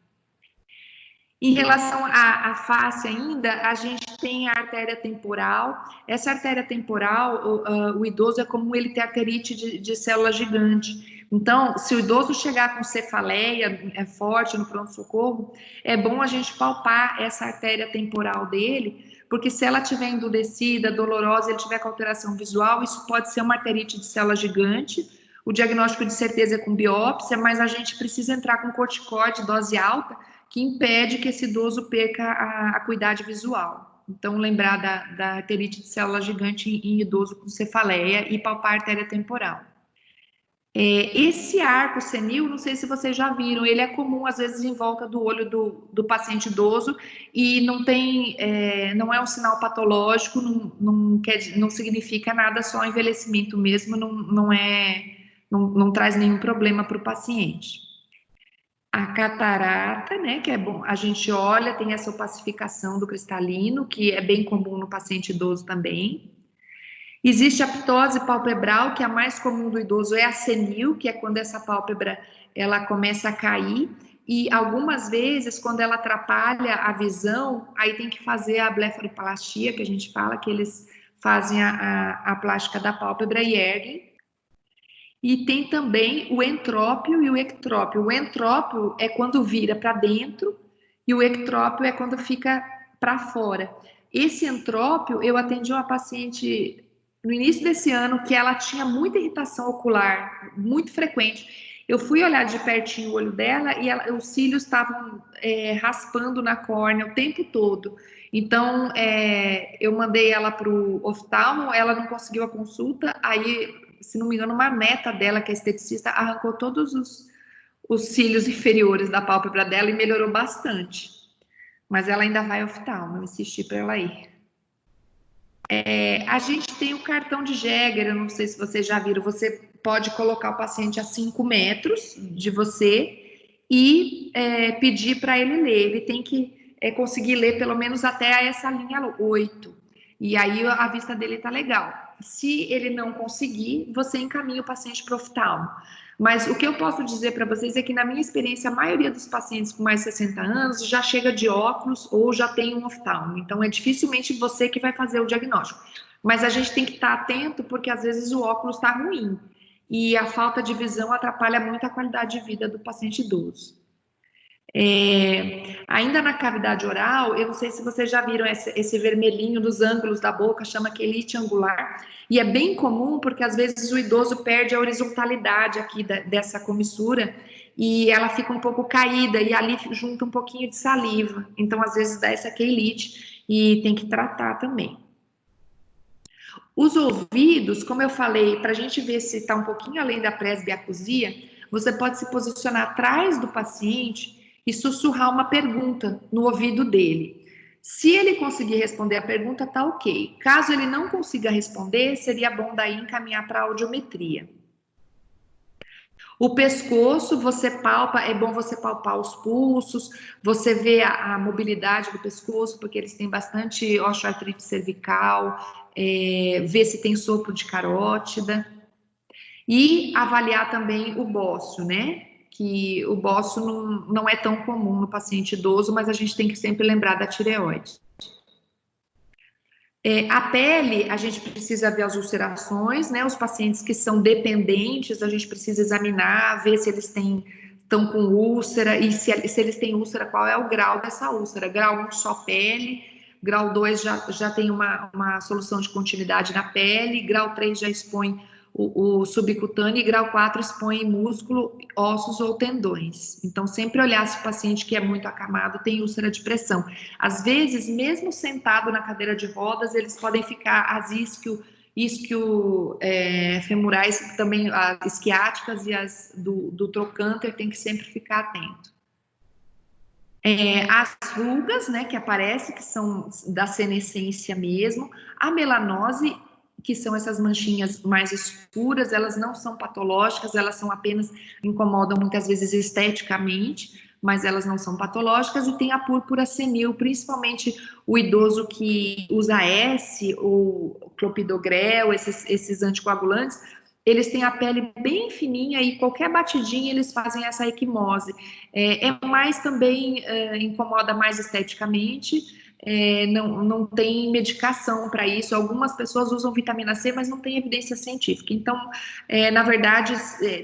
Em relação à face ainda, a gente tem a artéria temporal. Essa artéria temporal, o idoso é comum ele ter arterite de célula gigante. Então, se o idoso chegar com cefaleia forte no pronto-socorro, é bom a gente palpar essa artéria temporal dele, porque se ela estiver endurecida, dolorosa, ele tiver com alteração visual, isso pode ser uma arterite de célula gigante. O diagnóstico de certeza é com biópsia, mas a gente precisa entrar com corticoide, dose alta, que impede que esse idoso perca a acuidade visual. Então, lembrar da arterite de célula gigante em idoso com cefaleia e palpar a artéria temporal. Esse arco senil, não sei se vocês já viram, ele é comum, às vezes, em volta do olho do paciente idoso e não é um sinal patológico, não significa nada, só envelhecimento mesmo, não traz nenhum problema para o paciente. A catarata, né, que é bom, a gente olha, tem essa opacificação do cristalino, que é bem comum no paciente idoso também. Existe a ptose palpebral, que é a mais comum do idoso, é a senil, que é quando essa pálpebra ela começa a cair, e algumas vezes, quando ela atrapalha a visão, aí tem que fazer a blefaroplastia, que a gente fala, que eles fazem a plástica da pálpebra e erguem. E tem também o entrópio e o ectrópio. O entrópio é quando vira para dentro e o ectrópio é quando fica para fora. Esse entrópio, eu atendi uma paciente no início desse ano que ela tinha muita irritação ocular, muito frequente. Eu fui olhar de pertinho o olho dela e os cílios estavam raspando na córnea o tempo todo. Então, eu mandei ela para o oftalmo, ela não conseguiu a consulta, aí, se não me engano, uma neta dela, que é esteticista, arrancou todos os cílios inferiores da pálpebra dela e melhorou bastante. Mas ela ainda vai ao oftalmo, eu insisti para ela ir. A gente tem o cartão de Jäger, eu não sei se vocês já viram, você pode colocar o paciente a 5 metros de você e pedir para ele ler. Ele tem que conseguir ler pelo menos até essa linha 8. E aí a vista dele tá legal. Se ele não conseguir, você encaminha o paciente para o oftalmo. Mas o que eu posso dizer para vocês é que, na minha experiência, a maioria dos pacientes com mais de 60 anos já chega de óculos ou já tem um oftalmo. Então, é dificilmente você que vai fazer o diagnóstico. Mas a gente tem que estar atento, porque às vezes o óculos está ruim. E a falta de visão atrapalha muito a qualidade de vida do paciente idoso. Ainda na cavidade oral, eu não sei se vocês já viram esse vermelhinho dos ângulos da boca, chama quelite angular, e é bem comum porque às vezes o idoso perde a horizontalidade aqui dessa comissura e ela fica um pouco caída e ali junta um pouquinho de saliva, então às vezes dá essa quelite e tem que tratar também. Os ouvidos, como eu falei, para a gente ver se está um pouquinho além da presbiacusia, você pode se posicionar atrás do paciente e sussurrar uma pergunta no ouvido dele. Se ele conseguir responder a pergunta, tá ok. Caso ele não consiga responder, seria bom daí encaminhar para a audiometria. O pescoço, você palpa, é bom você palpar os pulsos, você vê a mobilidade do pescoço, porque eles têm bastante osteoartrite cervical, ver se tem sopro de carótida. E avaliar também o bócio, né? Que o bócio não é tão comum no paciente idoso, mas a gente tem que sempre lembrar da tireoide. A pele, a gente precisa ver as ulcerações, né? Os pacientes que são dependentes, a gente precisa examinar, ver se eles estão com úlcera, e se eles têm úlcera, qual é o grau dessa úlcera. Grau 1, só pele. Grau 2 já tem uma solução de continuidade na pele. Grau 3 já expõe o subcutâneo, e grau 4 expõe músculo, ossos ou tendões. Então, sempre olhar se o paciente que é muito acamado tem úlcera de pressão. Às vezes, mesmo sentado na cadeira de rodas, eles podem ficar as isquio-femorais, também as isquiáticas e as do trocânter, tem que sempre ficar atento. As rugas, né, que aparecem, que são da senescência mesmo, a melanose, que são essas manchinhas mais escuras, elas não são patológicas, elas são apenas, incomodam muitas vezes esteticamente, mas elas não são patológicas. E tem a púrpura senil, principalmente o idoso que usa S ou clopidogrel, esses anticoagulantes, eles têm a pele bem fininha e qualquer batidinha eles fazem essa equimose. Mais também incomoda mais esteticamente. Não tem medicação para isso. Algumas pessoas usam vitamina C, mas não tem evidência científica. Então, na verdade,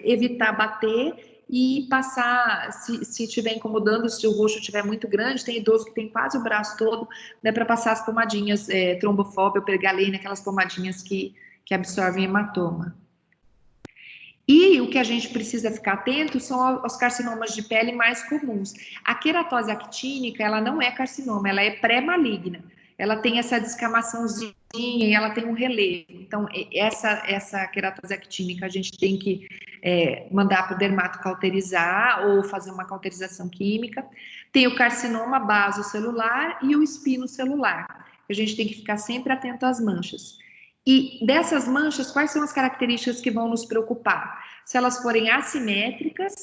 evitar bater e passar, se estiver incomodando, se o roxo estiver muito grande, tem idoso que tem quase o braço todo, dá para passar as pomadinhas, trombofóbia, pergalena, aquelas pomadinhas que absorvem hematoma. E o que a gente precisa ficar atento são os carcinomas de pele mais comuns. A queratose actínica, ela não é carcinoma, ela é pré-maligna. Ela tem essa descamaçãozinha e ela tem um relevo. Então, essa queratose actínica a gente tem que mandar para o dermato cauterizar ou fazer uma cauterização química. Tem o carcinoma basocelular e o espinocelular. A gente tem que ficar sempre atento às manchas. E dessas manchas, quais são as características que vão nos preocupar? Se elas forem assimétricas,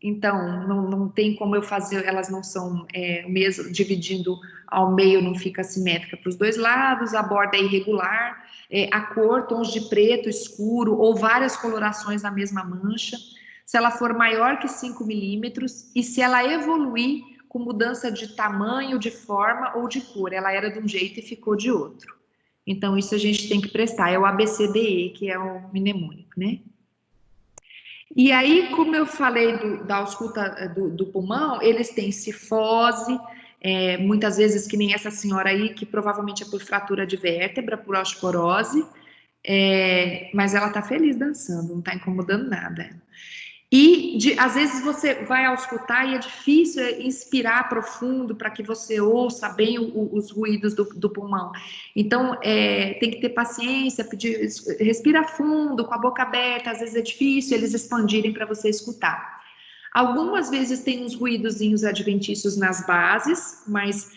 então não tem como eu fazer, elas não são mesmo dividindo ao meio, não fica assimétrica para os dois lados, a borda é irregular, a cor, tons de preto, escuro, ou várias colorações na mesma mancha. Se ela for maior que 5 milímetros e se ela evoluir com mudança de tamanho, de forma ou de cor. Ela era de um jeito e ficou de outro. Então, isso a gente tem que prestar, é o ABCDE, que é o mnemônico, né? E aí, como eu falei da ausculta do pulmão, eles têm cifose, muitas vezes que nem essa senhora aí, que provavelmente é por fratura de vértebra, por osteoporose, mas ela tá feliz dançando, não tá incomodando nada. E, às vezes, você vai auscultar e é difícil inspirar profundo para que você ouça bem os ruídos do pulmão. Então, tem que ter paciência, respira fundo, com a boca aberta, às vezes é difícil eles expandirem para você escutar. Algumas vezes tem uns ruídozinhos adventícios nas bases, mas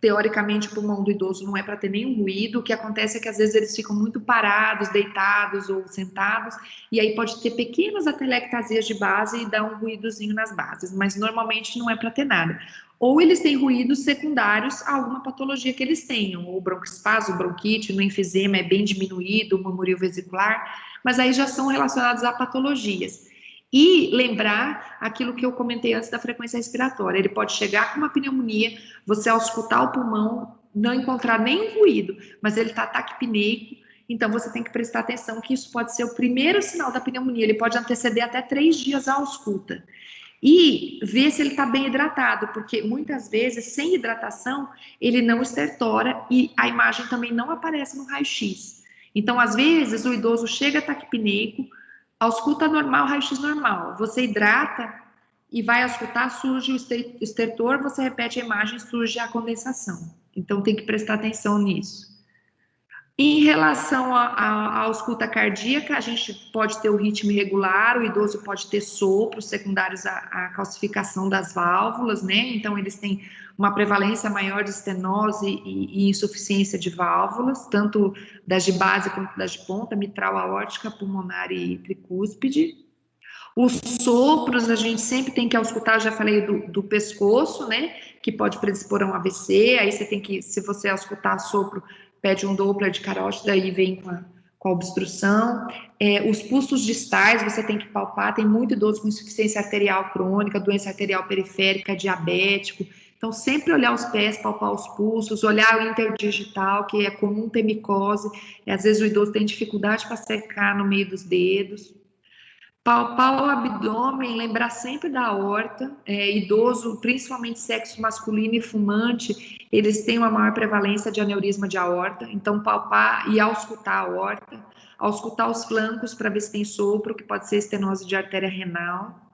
teoricamente o pulmão do idoso não é para ter nenhum ruído. O que acontece é que às vezes eles ficam muito parados, deitados ou sentados, e aí pode ter pequenas atelectasias de base e dar um ruídozinho nas bases, mas normalmente não é para ter nada. Ou eles têm ruídos secundários a alguma patologia que eles tenham, ou broncoespasmo, bronquite, no enfisema é bem diminuído, o murmúrio vesicular, mas aí já são relacionados a patologias. E lembrar aquilo que eu comentei antes da frequência respiratória. Ele pode chegar com uma pneumonia, você ao escutar o pulmão, não encontrar nenhum ruído, mas ele está taquipneico, então você tem que prestar atenção que isso pode ser o primeiro sinal da pneumonia, ele pode anteceder até 3 dias à ausculta. E ver se ele está bem hidratado, porque muitas vezes, sem hidratação, ele não estertora e a imagem também não aparece no raio-x. Então, às vezes, o idoso chega taquipneico, ausculta normal, raio-x normal. Você hidrata e vai auscultar, surge o estertor, você repete a imagem, surge a condensação. Então, tem que prestar atenção nisso. Em relação à ausculta cardíaca, a gente pode ter o ritmo irregular, o idoso pode ter sopros secundários à calcificação das válvulas, né? Então, eles têm uma prevalência maior de estenose e insuficiência de válvulas, tanto das de base quanto das de ponta, mitral, aórtica, pulmonar e tricúspide. Os sopros, a gente sempre tem que auscultar, já falei do pescoço, né? Que pode predispor a um AVC, aí você tem que, se você auscultar sopro, pede um Doppler de carótida e vem com a obstrução. Os pulsos distais, você tem que palpar, tem muito idoso com insuficiência arterial crônica, doença arterial periférica, diabético, Então, sempre olhar os pés, palpar os pulsos, olhar o interdigital, que é comum ter micose, e às vezes o idoso tem dificuldade para secar no meio dos dedos. Palpar o abdômen, lembrar sempre da aorta. Idoso, principalmente sexo masculino e fumante, eles têm uma maior prevalência de aneurisma de aorta. Então, palpar e auscultar a aorta, auscultar os flancos para ver se tem sopro, que pode ser estenose de artéria renal.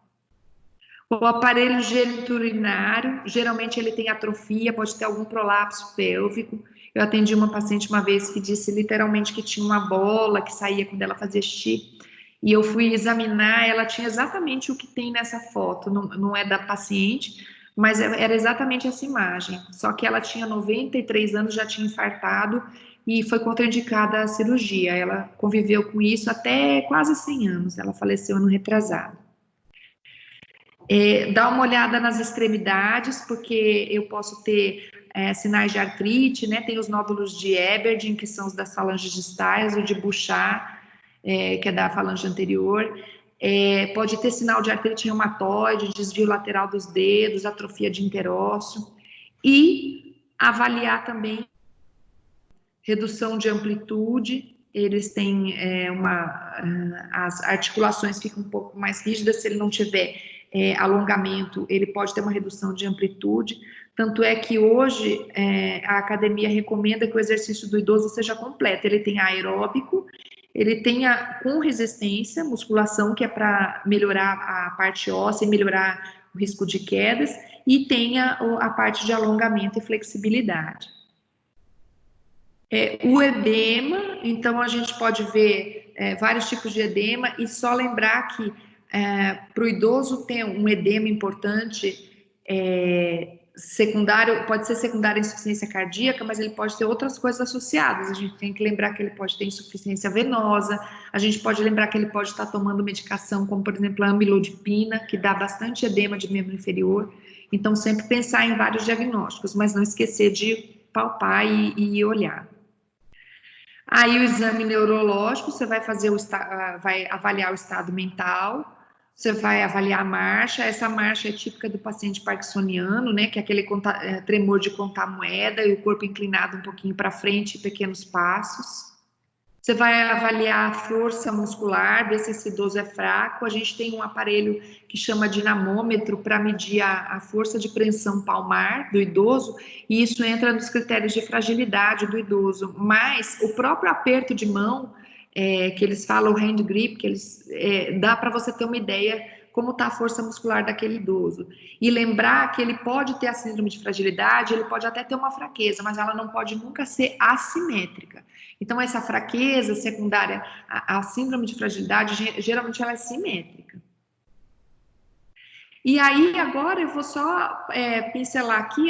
O aparelho geniturinário, geralmente ele tem atrofia, pode ter algum prolapso pélvico. Eu atendi uma paciente uma vez que disse literalmente que tinha uma bola que saía quando ela fazia xixi. E eu fui examinar, ela tinha exatamente o que tem nessa foto, não é da paciente, mas era exatamente essa imagem. Só que ela tinha 93 anos, já tinha infartado e foi contraindicada a cirurgia. Ela conviveu com isso até quase 100 anos, ela faleceu ano retrasado. Dá uma olhada nas extremidades, porque eu posso ter sinais de artrite, né? Tem os nódulos de Eberdin, que são os das falanges distais, o de Bouchard, que é da falange anterior. Pode ter sinal de artrite reumatoide, desvio lateral dos dedos, atrofia de interósseo. E avaliar também redução de amplitude. Eles têm as articulações ficam um pouco mais rígidas, se ele não tiver alongamento, ele pode ter uma redução de amplitude. Tanto é que hoje a academia recomenda que o exercício do idoso seja completo. Ele tem aeróbico, ele tem com resistência, musculação, que é para melhorar a parte óssea e melhorar o risco de quedas, e tem a parte de alongamento e flexibilidade. O edema, então a gente pode ver vários tipos de edema, e só lembrar que para o idoso ter um edema importante, secundário, pode ser secundário à insuficiência cardíaca, mas ele pode ter outras coisas associadas. A gente tem que lembrar que ele pode ter insuficiência venosa, a gente pode lembrar que ele pode estar tomando medicação, como por exemplo a amilodipina, que dá bastante edema de membro inferior. Então sempre pensar em vários diagnósticos, mas não esquecer de palpar e olhar. Aí o exame neurológico, você vai fazer vai avaliar o estado mental, você vai avaliar a marcha. Essa marcha é típica do paciente parkinsoniano, né, que é aquele tremor de contar moeda e o corpo inclinado um pouquinho para frente, pequenos passos. Você vai avaliar a força muscular, ver se esse idoso é fraco. A gente tem um aparelho que chama dinamômetro para medir a força de pressão palmar do idoso, e isso entra nos critérios de fragilidade do idoso. Mas o próprio aperto de mão, que eles falam hand grip, que dá para você ter uma ideia como está a força muscular daquele idoso. E lembrar que ele pode ter a síndrome de fragilidade, ele pode até ter uma fraqueza, mas ela não pode nunca ser assimétrica. Então, essa fraqueza secundária, a síndrome de fragilidade, geralmente ela é simétrica. E aí, agora, eu vou só pincelar aqui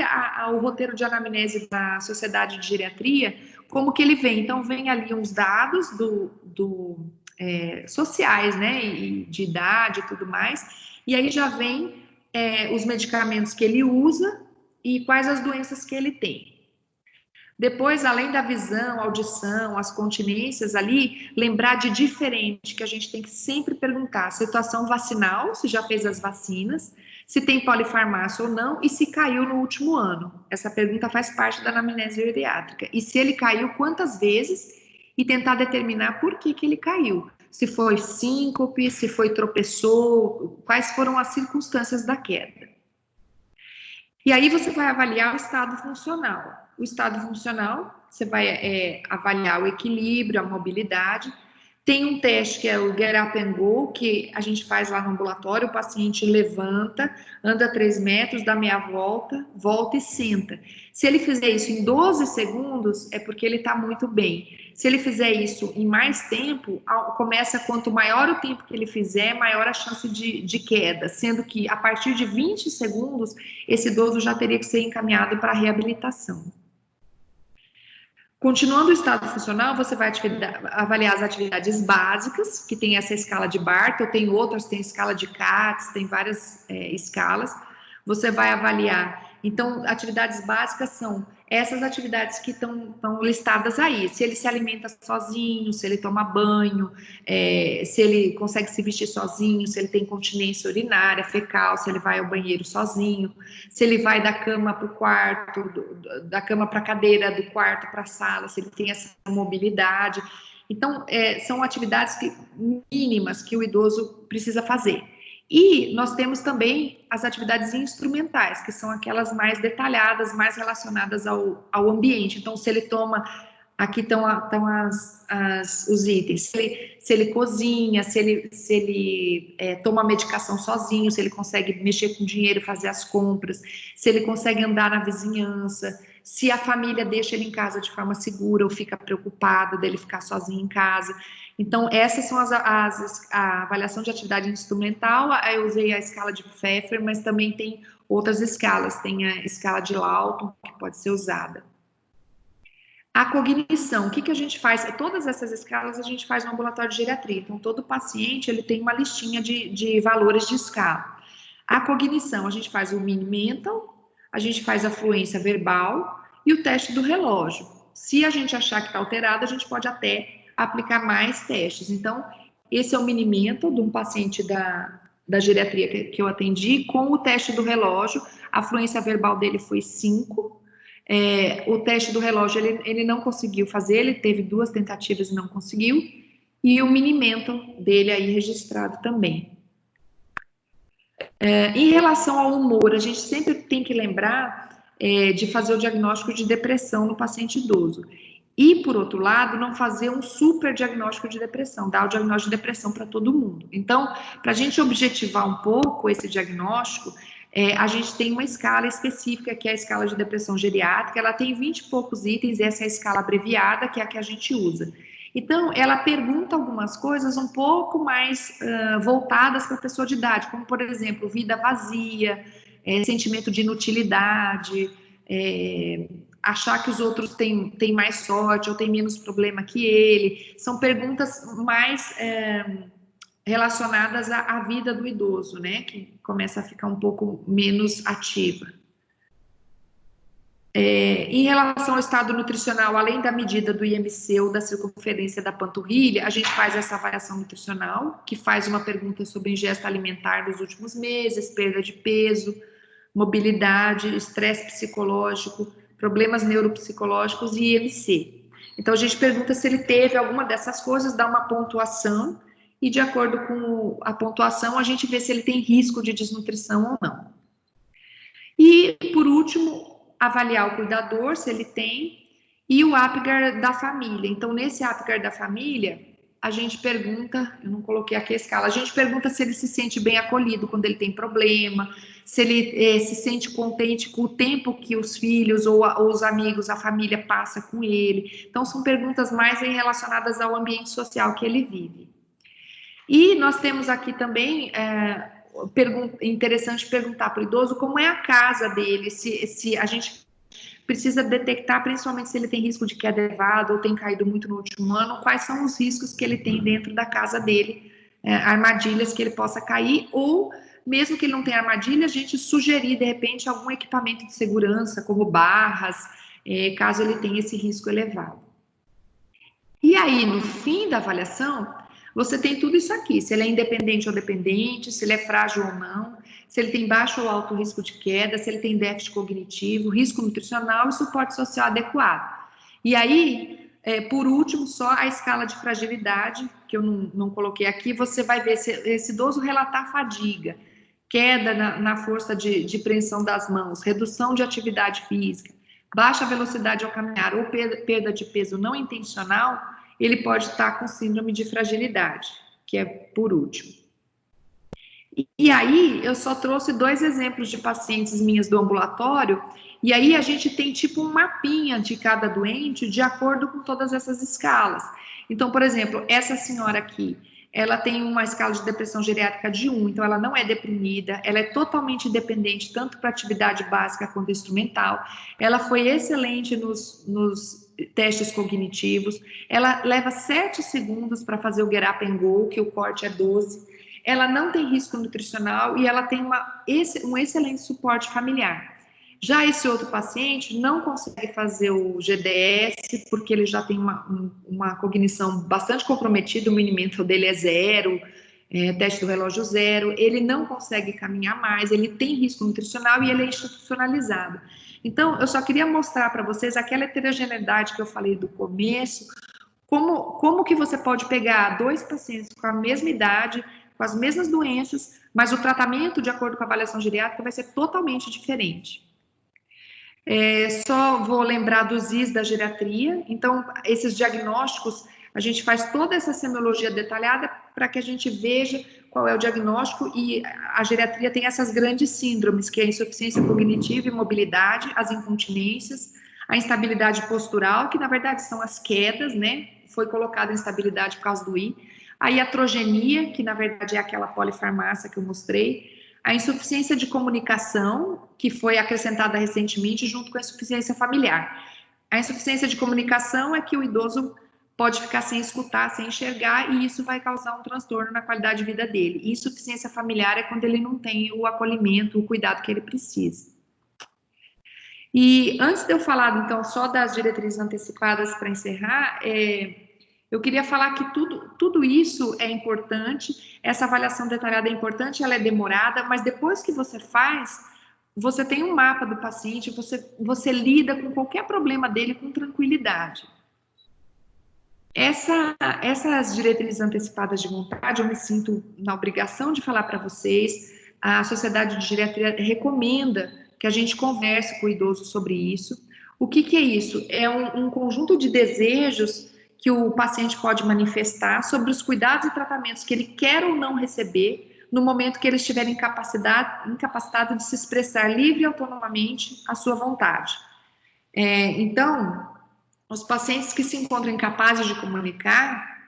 o roteiro de anamnese da Sociedade de Geriatria, como que ele vem. Então, vem ali uns dados sociais, né, e de idade e tudo mais, e aí já vem os medicamentos que ele usa e quais as doenças que ele tem. Depois, além da visão, audição, as continências ali, lembrar de diferente, que a gente tem que sempre perguntar: situação vacinal, se já fez as vacinas, se tem polifarmácia ou não, e se caiu no último ano. Essa pergunta faz parte da anamnese geriátrica. E se ele caiu, quantas vezes? E tentar determinar por que ele caiu. Se foi síncope, se foi tropeçou, quais foram as circunstâncias da queda. E aí você vai avaliar o estado funcional. O estado funcional, você vai avaliar o equilíbrio, a mobilidade. Tem um teste que é o Get Up and Go, que a gente faz lá no ambulatório. O paciente levanta, anda 3 metros, dá meia volta, volta e senta. Se ele fizer isso em 12 segundos, é porque ele está muito bem. Se ele fizer isso em mais tempo, quanto maior o tempo que ele fizer, maior a chance de queda, sendo que a partir de 20 segundos, esse idoso já teria que ser encaminhado para a reabilitação. Continuando o estado funcional, você vai avaliar as atividades básicas, que tem essa escala de Bartle, tem outras, tem escala de Katz, tem várias escalas. Você vai avaliar. Então, atividades básicas são essas atividades que estão listadas aí. Se ele se alimenta sozinho, se ele toma banho, se ele consegue se vestir sozinho, se ele tem continência urinária, fecal, se ele vai ao banheiro sozinho, se ele vai da cama para o quarto, da cama para a cadeira, do quarto para a sala, se ele tem essa mobilidade. Então, são atividades mínimas que o idoso precisa fazer. E nós temos também as atividades instrumentais, que são aquelas mais detalhadas, mais relacionadas ao ambiente. Então, se ele toma, aqui estão os itens, se ele cozinha, se ele toma medicação sozinho, se ele consegue mexer com dinheiro, fazer as compras, se ele consegue andar na vizinhança, se a família deixa ele em casa de forma segura ou fica preocupado dele ficar sozinho em casa. Então, essas são a avaliação de atividade instrumental. Eu usei a escala de Pfeffer, mas também tem outras escalas. Tem a escala de Lawton, que pode ser usada. A cognição, o que a gente faz? Todas essas escalas a gente faz no ambulatório de geriatria. Então, todo paciente ele tem uma listinha de valores de escala. A cognição, a gente faz o Mini Mental, a gente faz a fluência verbal e o teste do relógio. Se a gente achar que está alterado, a gente pode até aplicar mais testes. Então, esse é o Mini Mental de um paciente da geriatria que eu atendi, com o teste do relógio. A fluência verbal dele foi 5. O teste do relógio ele não conseguiu fazer, ele teve 2 tentativas e não conseguiu. E o Mini Mental dele aí registrado também. Em relação ao humor, a gente sempre tem que lembrar de fazer o diagnóstico de depressão no paciente idoso. E, por outro lado, não fazer um super diagnóstico de depressão, dar o diagnóstico de depressão para todo mundo. Então, para a gente objetivar um pouco esse diagnóstico, a gente tem uma escala específica, que é a escala de depressão geriátrica. Ela tem 20 e poucos itens, essa é a escala abreviada, que é a que a gente usa. Então, ela pergunta algumas coisas um pouco mais voltadas para a pessoa de idade, como, por exemplo, vida vazia, sentimento de inutilidade, achar que os outros têm mais sorte ou têm menos problema que ele. São perguntas mais relacionadas à vida do idoso, né? Que começa a ficar um pouco menos ativa. Em relação ao estado nutricional, além da medida do IMC ou da circunferência da panturrilha, a gente faz essa avaliação nutricional, que faz uma pergunta sobre ingesta alimentar dos últimos meses, perda de peso, mobilidade, estresse psicológico, problemas neuropsicológicos e IMC. Então, a gente pergunta se ele teve alguma dessas coisas, dá uma pontuação, e de acordo com a pontuação, a gente vê se ele tem risco de desnutrição ou não. E, por último, avaliar o cuidador, se ele tem, e o Apgar da família. Então, nesse Apgar da família, a gente pergunta, eu não coloquei aqui a escala, a gente pergunta se ele se sente bem acolhido quando ele tem problema, se ele se sente contente com o tempo que os filhos ou os amigos, a família passa com ele. Então, são perguntas mais relacionadas ao ambiente social que ele vive. E nós temos aqui também, interessante perguntar para o idoso como é a casa dele, se a gente precisa detectar, principalmente se ele tem risco de queda elevada ou tem caído muito no último ano, quais são os riscos que ele tem dentro da casa dele, armadilhas que ele possa cair, ou mesmo que ele não tenha armadilha, a gente sugerir, de repente, algum equipamento de segurança, como barras, caso ele tenha esse risco elevado. E aí, no fim da avaliação, você tem tudo isso aqui, se ele é independente ou dependente, se ele é frágil ou não, se ele tem baixo ou alto risco de queda, se ele tem déficit cognitivo, risco nutricional e suporte social adequado. E aí, por último, só a escala de fragilidade, que eu não coloquei aqui, você vai ver se esse idoso relatar fadiga, queda na força de preensão das mãos, redução de atividade física, baixa velocidade ao caminhar ou perda de peso não intencional, ele pode estar com síndrome de fragilidade, que é por último. E aí, eu só trouxe 2 exemplos de pacientes minhas do ambulatório, e aí a gente tem tipo um mapinha de cada doente de acordo com todas essas escalas. Então, por exemplo, essa senhora aqui, ela tem uma escala de depressão geriátrica de 1, então ela não é deprimida, ela é totalmente independente, tanto para atividade básica quanto instrumental, ela foi excelente nos testes cognitivos, ela leva 7 segundos para fazer o Get Up and Go, que o corte é 12, ela não tem risco nutricional e ela tem um excelente suporte familiar. Já esse outro paciente não consegue fazer o GDS, porque ele já tem uma cognição bastante comprometida, o Mini Mental dele é 0, teste do relógio 0, ele não consegue caminhar mais, ele tem risco nutricional e ele é institucionalizado. Então, eu só queria mostrar para vocês aquela heterogeneidade que eu falei do começo, como que você pode pegar 2 pacientes com a mesma idade, com as mesmas doenças, mas o tratamento, de acordo com a avaliação geriátrica, vai ser totalmente diferente. Só vou lembrar dos Is da geriatria. Então, esses diagnósticos, a gente faz toda essa semiologia detalhada para que a gente veja qual é o diagnóstico, e a geriatria tem essas grandes síndromes, que é a insuficiência cognitiva e mobilidade, as incontinências, a instabilidade postural, que na verdade são as quedas, né? Foi colocada instabilidade por causa do I. A iatrogenia, que na verdade é aquela polifarmácia que eu mostrei. A insuficiência de comunicação, que foi acrescentada recentemente junto com a insuficiência familiar. A insuficiência de comunicação é que o idoso pode ficar sem escutar, sem enxergar, e isso vai causar um transtorno na qualidade de vida dele. E insuficiência familiar é quando ele não tem o acolhimento, o cuidado que ele precisa. E antes de eu falar, então, só das diretrizes antecipadas para encerrar, eu queria falar que tudo isso é importante, essa avaliação detalhada é importante, ela é demorada, mas depois que você faz, você tem um mapa do paciente, você lida com qualquer problema dele com tranquilidade. Essas diretrizes antecipadas de vontade, eu me sinto na obrigação de falar para vocês, a Sociedade de Geriatria recomenda que a gente converse com o idoso sobre isso. O que é isso? É um conjunto de desejos que o paciente pode manifestar sobre os cuidados e tratamentos que ele quer ou não receber no momento que ele estiver incapacitado de se expressar livre e autonomamente à sua vontade. Então, os pacientes que se encontram incapazes de comunicar,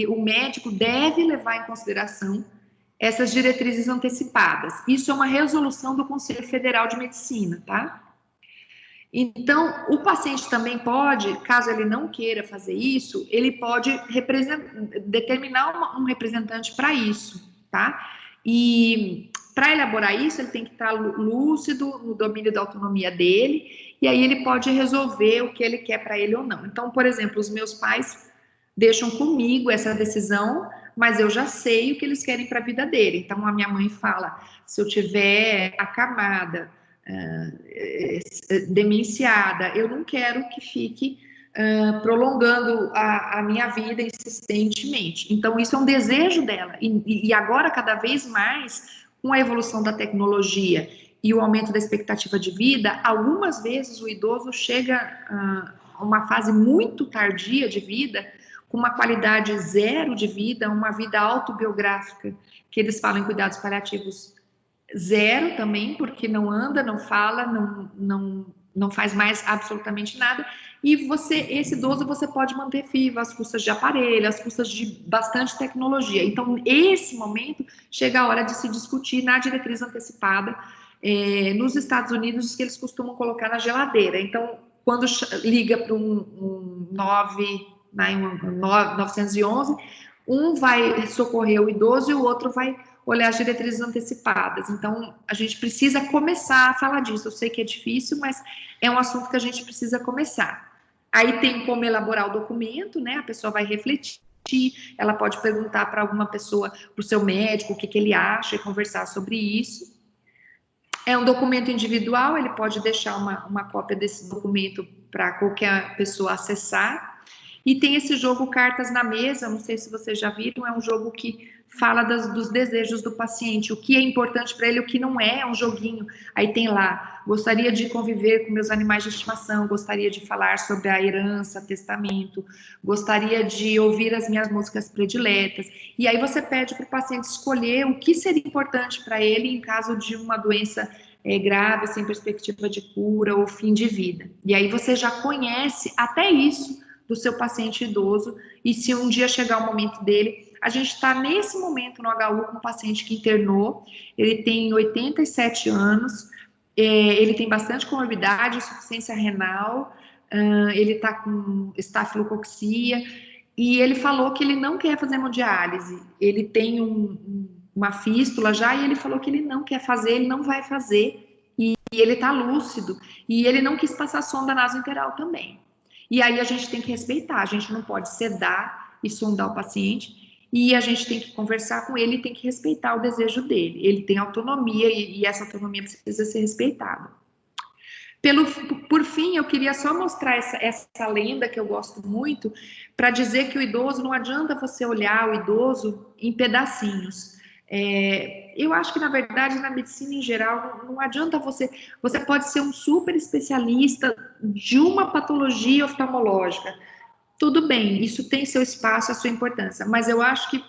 o médico deve levar em consideração essas diretrizes antecipadas. Isso é uma resolução do Conselho Federal de Medicina, tá? Então, o paciente também pode, caso ele não queira fazer isso, ele pode determinar um representante para isso, tá? E para elaborar isso, ele tem que estar lúcido no domínio da autonomia dele, e aí ele pode resolver o que ele quer para ele ou não. Então, por exemplo, os meus pais deixam comigo essa decisão, mas eu já sei o que eles querem para a vida dele. Então, a minha mãe fala, se eu tiver acamada, demenciada, eu não quero que fique prolongando a minha vida insistentemente. Então, isso é um desejo dela. E agora, cada vez mais, com a evolução da tecnologia e o aumento da expectativa de vida, algumas vezes o idoso chega a uma fase muito tardia de vida, com uma qualidade 0 de vida, uma vida autobiográfica, que eles falam em cuidados paliativos 0 também, porque não anda, não fala, não faz mais absolutamente nada, e esse idoso você pode manter vivo às custas de aparelho, às custas de bastante tecnologia. Então, esse momento, chega a hora de se discutir na diretriz antecipada, nos Estados Unidos, que eles costumam colocar na geladeira. Então, quando liga para um 911, um vai socorrer o idoso e o outro vai olhar as diretrizes antecipadas. Então, a gente precisa começar a falar disso. Eu sei que é difícil, mas é um assunto que a gente precisa começar. Aí tem como elaborar o documento, né? A pessoa vai refletir, ela pode perguntar para alguma pessoa, para o seu médico, o que ele acha e conversar sobre isso. É um documento individual, ele pode deixar uma cópia desse documento para qualquer pessoa acessar. E tem esse jogo Cartas na Mesa, não sei se vocês já viram, é um jogo que fala dos desejos do paciente, o que é importante para ele, o que não é um joguinho. Aí tem lá, gostaria de conviver com meus animais de estimação, gostaria de falar sobre a herança, testamento, gostaria de ouvir as minhas músicas prediletas. E aí você pede para o paciente escolher o que seria importante para ele em caso de uma doença grave, sem perspectiva de cura ou fim de vida. E aí você já conhece até isso do seu paciente idoso, e se um dia chegar o momento dele, a gente está nesse momento no HU com um paciente que internou, ele tem 87 anos, ele tem bastante comorbidade, insuficiência renal, ele está com estafilococcia, e ele falou que ele não quer fazer hemodiálise, ele tem uma fístula já, e ele falou que ele não quer fazer, ele não vai fazer, e ele está lúcido, e ele não quis passar sonda nasointeral também. E aí a gente tem que respeitar, a gente não pode sedar e sondar o paciente, e a gente tem que conversar com ele e tem que respeitar o desejo dele. Ele tem autonomia e essa autonomia precisa ser respeitada. Por fim, eu queria só mostrar essa lenda que eu gosto muito, para dizer que o idoso, não adianta você olhar o idoso em pedacinhos. Eu acho que, na verdade, na medicina em geral, não adianta você pode ser um super especialista de uma patologia oftalmológica. Tudo bem, isso tem seu espaço, a sua importância, mas eu acho que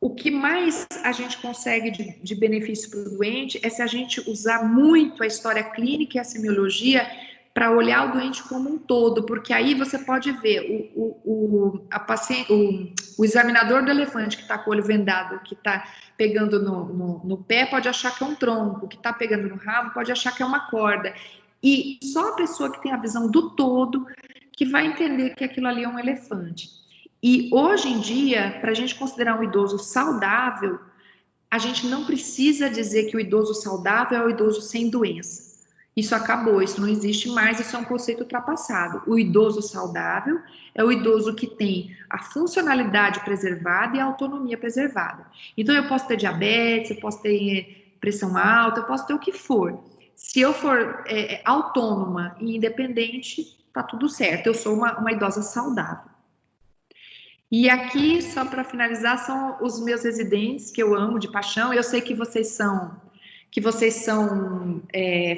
o que mais a gente consegue de benefício para o doente é se a gente usar muito a história clínica e a semiologia para olhar o doente como um todo, porque aí você pode ver o examinador do elefante que está com o olho vendado, que está pegando no pé, pode achar que é um tronco, que está pegando no rabo, pode achar que é uma corda. E só a pessoa que tem a visão do todo que vai entender que aquilo ali é um elefante. E hoje em dia, para a gente considerar um idoso saudável, a gente não precisa dizer que o idoso saudável é o idoso sem doença. Isso acabou, isso não existe mais, isso é um conceito ultrapassado. O idoso saudável é o idoso que tem a funcionalidade preservada e a autonomia preservada. Então, eu posso ter diabetes, eu posso ter pressão alta, eu posso ter o que for. Se eu for autônoma e independente, tá tudo certo, eu sou uma idosa saudável. E aqui, só para finalizar, são os meus residentes, que eu amo de paixão. Eu sei que vocês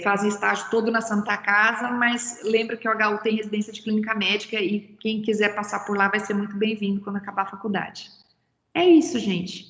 fazem estágio todo na Santa Casa, mas lembra que o HU tem residência de clínica médica e quem quiser passar por lá vai ser muito bem-vindo quando acabar a faculdade. É isso, gente.